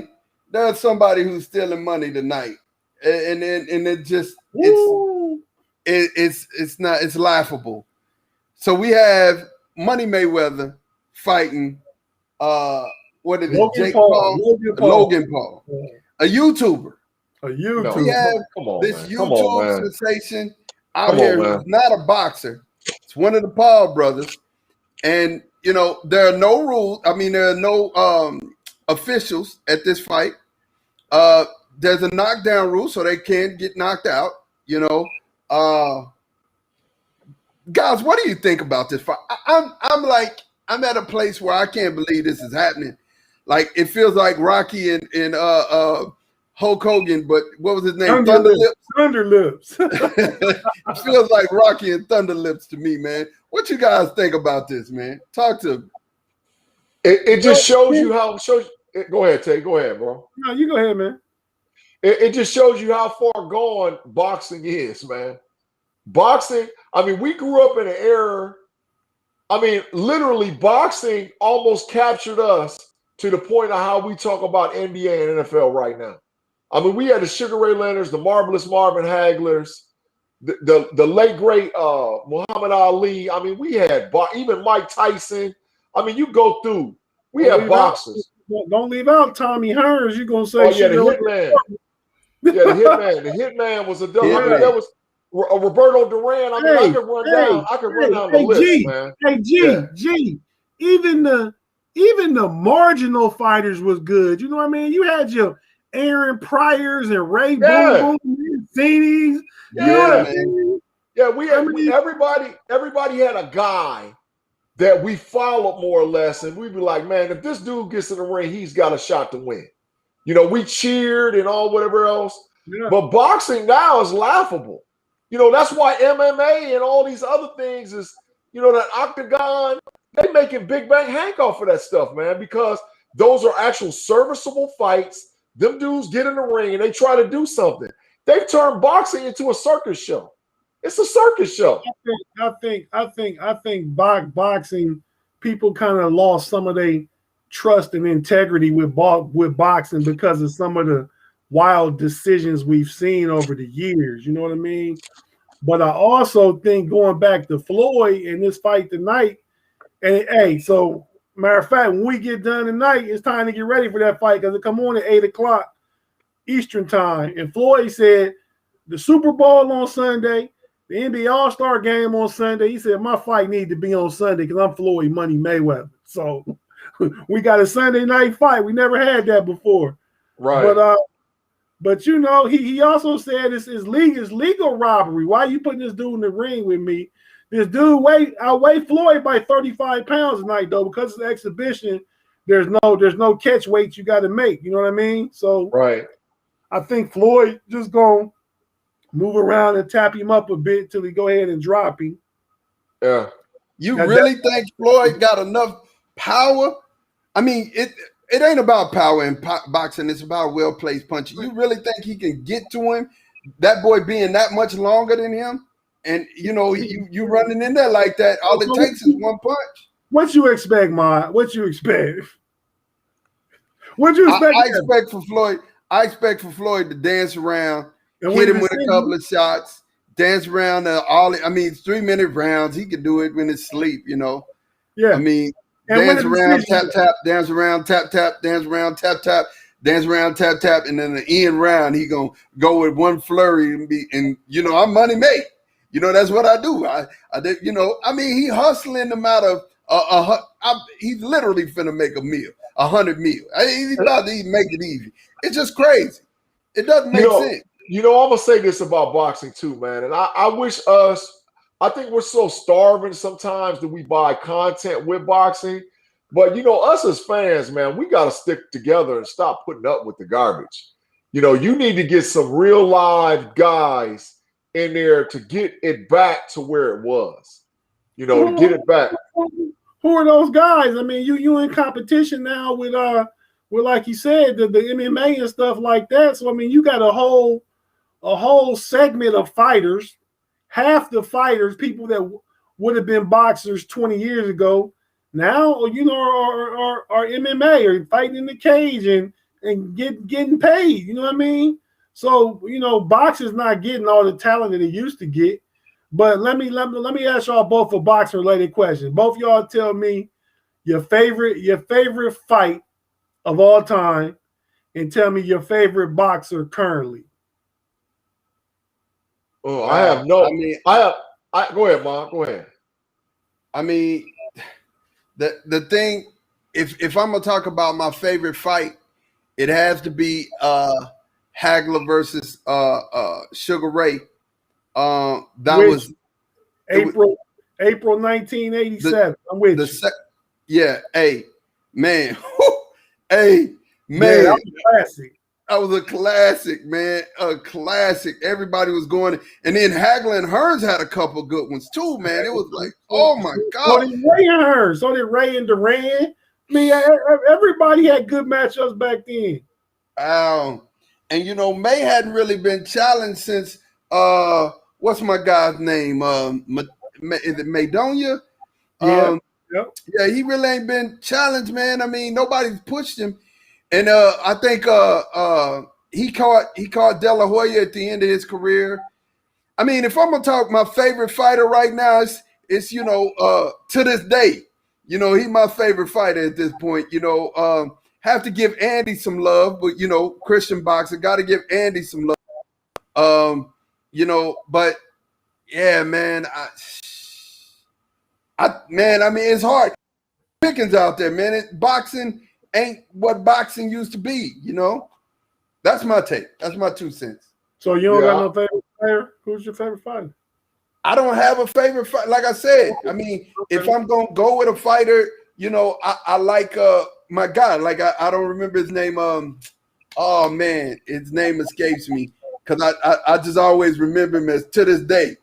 there's somebody who's stealing money tonight, and it just it's laughable. So we have Money Mayweather fighting what is it? Jake Paul? Logan Paul, a YouTuber. No, we have this YouTube sensation out here who's not a boxer. It's one of the Paul brothers, and there are no rules. I mean, there are no officials at this fight. There's a knockdown rule, so they can't get knocked out. Guys, what do you think about this fight? I'm at a place where I can't believe this is happening. Like, it feels like Rocky and Hulk Hogan, but what was his name? Thunder Lips. It feels like Rocky and Thunder Lips to me, man. What you guys think about this, man? Talk to me. It just shows you how. Go ahead, Tay. Go ahead, bro. No, you go ahead, man. It just shows you how far gone boxing is, man. Boxing. I mean, we grew up in an era. I mean, literally, boxing almost captured us to the point of how we talk about NBA and NFL right now. I mean, we had the Sugar Ray Leonards, the Marvelous Marvin Haglers, the late great Muhammad Ali. I mean, we had even Mike Tyson. I mean, you go through. We have boxers. Don't leave out Tommy Hearns. You're gonna say, the Hitman. Yeah, the Hitman. The Hitman was a double. I mean, that was Roberto Duran. I mean, I could run down the list, man. Hey, G. Even the marginal fighters was good. You know what I mean? You had your Aaron Pryors and Ray Boom Mancini's. You know what I mean? Yeah, everybody had a guy that we followed more or less, and we'd be like, man, if this dude gets in the ring, he's got a shot to win. We cheered and all whatever else. Yeah. But boxing now is laughable. That's why MMA and all these other things is, that octagon, they making Big Bang Hank off of that stuff, man, because those are actual serviceable fights. Them dudes get in the ring and they try to do something. They've turned boxing into a circus show. It's a circus show. I think boxing, people kind of lost some of their trust and integrity with boxing because of some of the wild decisions we've seen over the years. You know what I mean? But I also think going back to Floyd in this fight tonight, and hey, so matter of fact, when we get done tonight, it's time to get ready for that fight because it come on at 8 o'clock Eastern time. And Floyd said the Super Bowl on Sunday, the NBA All-Star game on Sunday. He said my fight need to be on Sunday because I'm Floyd Money Mayweather. So we got a Sunday night fight. We never had that before. Right. But you know, he also said it's legal robbery. Why are you putting this dude in the ring with me? This dude outweigh Floyd by 35 pounds tonight, though, because it's an exhibition. There's no catch weight you got to make. You know what I mean? So right. I think Floyd just gonna move around and tap him up a bit till he go ahead and drop him. Yeah. You really think Floyd got enough power? I mean, it ain't about power in boxing. It's about well-placed punching. You really think he can get to him? That boy being that much longer than him? And, you know, you running in there like that, all it takes is one punch. What you expect, Ma? What you expect? What you expect? I expect for Floyd to dance around, hit him with a couple of shots, dance around it's 3-minute rounds. He can do it when it's sleep, you know. Yeah. I mean, dance around, tap, tap, dance around, tap, tap, dance around, tap, tap, dance around, tap, tap, and then the end round, he gonna go with one flurry and you know, I'm money made. You know, that's what I do. I did, you know, I mean, he hustling them out of he's literally finna make 100 meal. He's about to make it easy. It's just crazy. It doesn't make sense. You know, I'm gonna say this about boxing too, man. And I wish I think we're so starving sometimes that we buy content with boxing. But, you know, us as fans, man, we got to stick together and stop putting up with the garbage. You know, you need to get some real live guys in there to get it back to where it was. You know, to get it back. Who are those guys? I mean, you in competition now with like you said, the MMA and stuff like that. So I mean, you got a whole segment of fighters. Half the fighters, people that would have been boxers 20 years ago, now, you know, are MMA or fighting in the cage and getting paid. You know what I mean? So, you know, boxing's not getting all the talent that it used to get. But let me ask y'all both a boxing related question. Both y'all tell me your favorite fight of all time, and tell me your favorite boxer currently. Oh, I have no. I go ahead, Mom. Go ahead. I mean, the thing, if I'm gonna talk about my favorite fight, it has to be Hagler versus Sugar Ray. Was April 1987. I'm with you. Yeah, hey man, hey man, that was classic. That was a classic, man. A classic. Everybody was going, and then Hagler and Hearns had a couple good ones too, man. It was like, oh my god. So did Ray and Hearns. So did Ray and Duran. I mean, everybody had good matchups back then. And you know, May hadn't really been challenged since what's my guy's name? Is it Madonia? Yeah. Yeah, he really ain't been challenged, man. I mean, nobody's pushed him. And I think he caught De La Hoya at the end of his career. I mean, if I'm gonna talk my favorite fighter right now, it's you know, to this day, you know, he's my favorite fighter at this point. You know, have to give Andy some love, but you know, Christian boxer, got to give Andy some love. You know, but yeah, man, I mean, it's hard. Pickings out there, man. Boxing ain't what boxing used to be, you know. That's my take. That's my 2 cents. So you don't got no favorite player? Who's your favorite fighter? I don't have a favorite fighter. Like I said, I mean, if I'm gonna go with a fighter, you know, I like my guy. Like I don't remember his name. Oh man, his name escapes me because I just always remember him as to this day.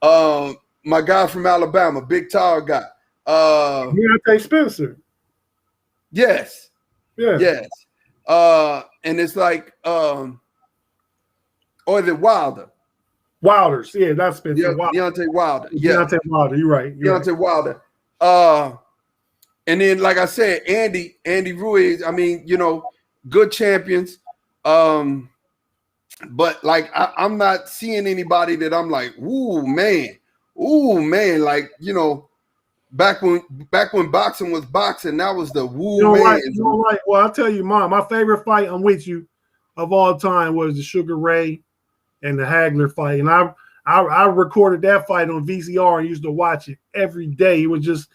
My guy from Alabama, big tall guy. Deontay Spencer. Yes. Yeah. Yes. And it's like, or is it Wilder? Wilders. Yeah, that's Spencer. Yeah, Deontay Wilder. Yeah. Deontay Wilder. You're right. Deontay Wilder. And then, like I said, Andy Ruiz. I mean, you know, good champions. But like I'm not seeing anybody that I'm like, ooh man, like back when boxing was boxing, that was the woo man. Right. Well, I'll tell you, my favorite fight, I'm with you, of all time was the Sugar Ray and the Hagler fight, and I recorded that fight on VCR and used to watch it every day. It was just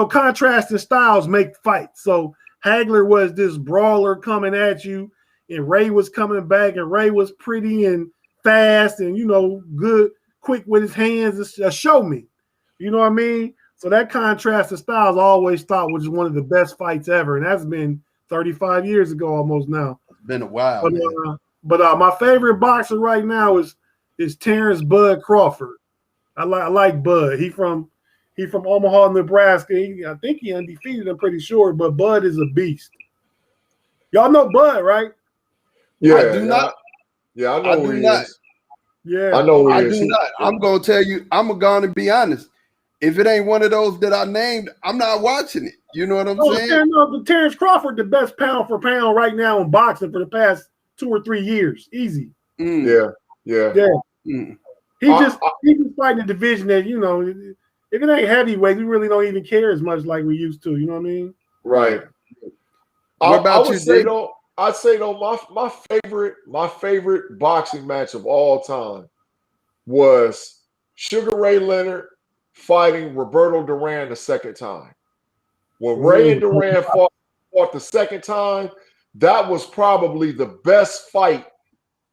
contrasting styles make fights. So Hagler was this brawler coming at you, and Ray was coming back, and Ray was pretty and fast and good, quick with his hands, a showman. You know what I mean? So that contrast of styles I always thought was one of the best fights ever, and that's been 35 years ago almost now. It's been a while. But my favorite boxer right now is Terrence Bud Crawford. I like Bud. He from Omaha, Nebraska. I think he undefeated, I'm pretty sure, but Bud is a beast. Y'all know Bud, right? Yeah, I do not. Yeah, I know who he is. Yeah, I know who I he is. do not. I'm gonna tell you. I'm going to be honest. If it ain't one of those that I named, I'm not watching it. You know what I'm saying? No, Terrence Crawford, the best pound for pound right now in boxing for the past 2 or 3 years, easy. Yeah. Mm. He's just fighting a division that if it ain't heavyweight, we really don't even care as much like we used to. You know what I mean? Right. What about you, Jay? I'd say my favorite boxing match of all time was Sugar Ray Leonard fighting Roberto Duran the second time. When Ray and Duran fought the second time, that was probably the best fight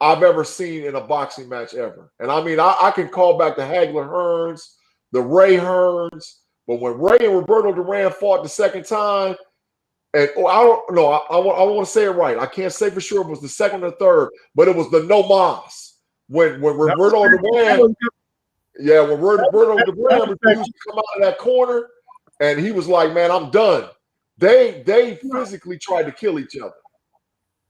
I've ever seen in a boxing match ever. And I mean, I can call back the Hagler Hearns, the Ray Hearns, but when Ray and Roberto Duran fought the second time, and I don't know, I want to say it right. I can't say for sure it was the second or third, but it was the no mas. When Roberto Duran, when Roberto Duran refused to come out of that corner, and he was like, "Man, I'm done." They physically tried to kill each other.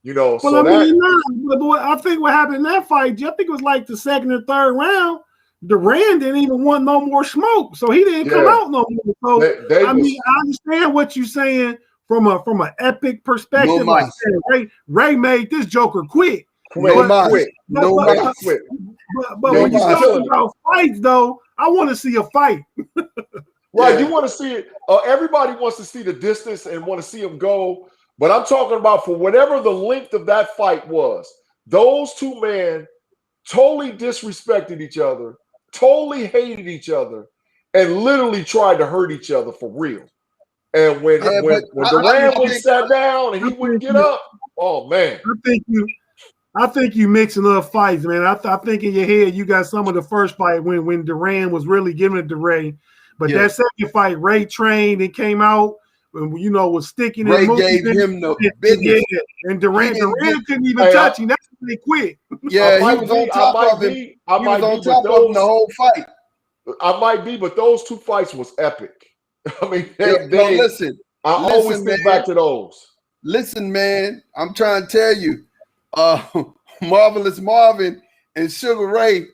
Well, so I think what happened in that fight, I think it was like the second or third round. Duran didn't even want no more smoke, so he didn't come out no more. So I understand what you're saying from an epic perspective. No, like Ray made this Joker quick. No, quick. But when you're talking about fights, though, I want to see a fight. Right, you want to see it. Everybody wants to see the distance and want to see him go. But I'm talking about for whatever the length of that fight was, those two men totally disrespected each other, totally hated each other, and literally tried to hurt each other for real. And when Duran sat down and he wouldn't get up, oh man! I think you mixing up fights, man. I think in your head you got some of the first fight when Duran was really giving it to Ray, but that second fight, Ray trained and came out. Was sticking. Ray gave him the business, and Duran couldn't even touch him. That's when they quit. Yeah, he was on top of him. He was on top of him the whole fight. I might be, but those two fights was epic. I mean, listen. I always think back to those. Listen, man, I'm trying to tell you, Marvelous Marvin and Sugar Ray.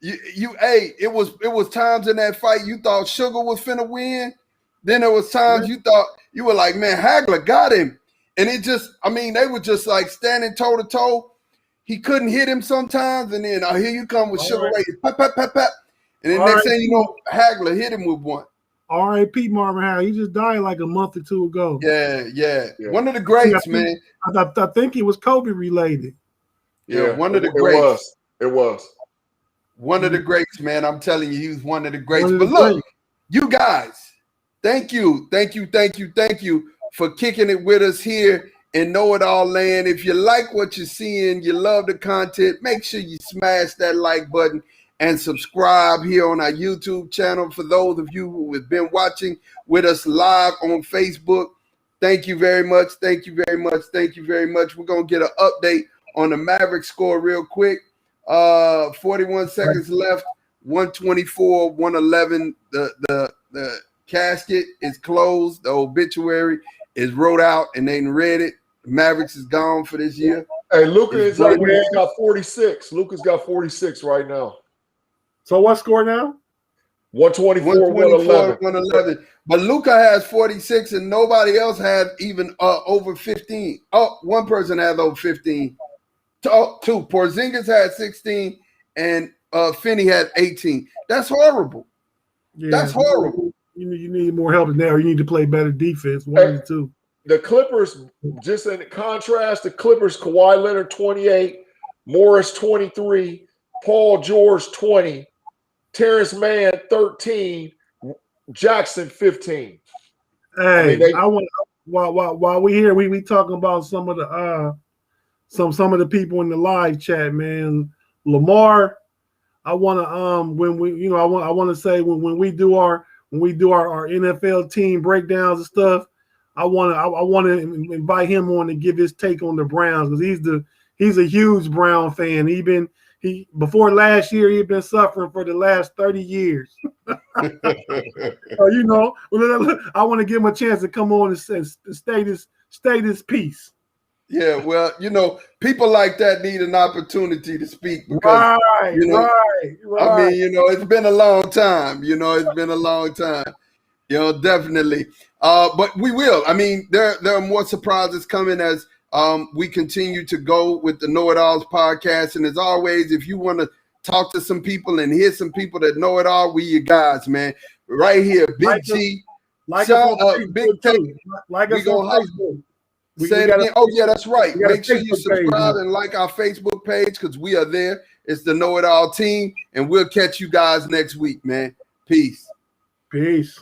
It was times in that fight you thought Sugar was finna win. Then there was times you thought you were like, man, Hagler got him. And it just, they were just like standing toe to toe. He couldn't hit him sometimes. And then here you come with Sugar Ray. Pap, pap, pap, pap. And then next thing you know, Hagler hit him with one. R.I.P. Marvin Hagler. He just died like a month or two ago. Yeah. One of the greats, man. I think he was COVID related. Yeah, one of the greats. It was. One of the greats, man. I'm telling you, he was one of the greats. But look, you guys. Thank you for kicking it with us here in Know It All Land. If you like what you're seeing, you love the content, make sure you smash that like button and subscribe here on our YouTube channel. For those of you who have been watching with us live on Facebook, thank you very much. Thank you very much. We're going to get an update on the Maverick score real quick. 41 seconds left, 124, 111. The casket is closed. The obituary is wrote out and they read it. Mavericks is gone for this year. Hey, Lucas got 46. Lucas got 46 right now. So what score now? 124, 111. 111. But Luka has 46, and nobody else had even over 15. Oh, one person had over 15. Two. Porzingis had 16, and Finney had 18. That's horrible. Yeah, that's horrible. You need more help in there, or you need to play better defense. One of the two. The Clippers, just in contrast, the Clippers, Kawhi Leonard 28, Morris 23, Paul George 20, Terrence Mann 13, Jackson 15. Hey, I want while we here, we talking about some of the some of the people in the live chat, man. Lamar, I want to when we I want to say when we do our NFL team breakdowns and stuff, I want to invite him on to give his take on the Browns, because he's a huge Brown fan. Before last year, he'd been suffering for the last 30 years. I want to give him a chance to come on and state his piece. Yeah, well, people like that need an opportunity to speak because, right. I mean, it's been a long time. It's been a long time. Definitely. But we will. I mean, there are more surprises coming as we continue to go with the KnoItAllz podcast. And as always, if you want to talk to some people and hear some people that know it all, we you guys, man. Right here, Big T. Like us on Big T. Like us on Facebook. Say it again. Oh, yeah, that's right. Make sure you subscribe and like our Facebook page, because we are there. It's the KnoItAllz team, and we'll catch you guys next week, man. Peace. Peace.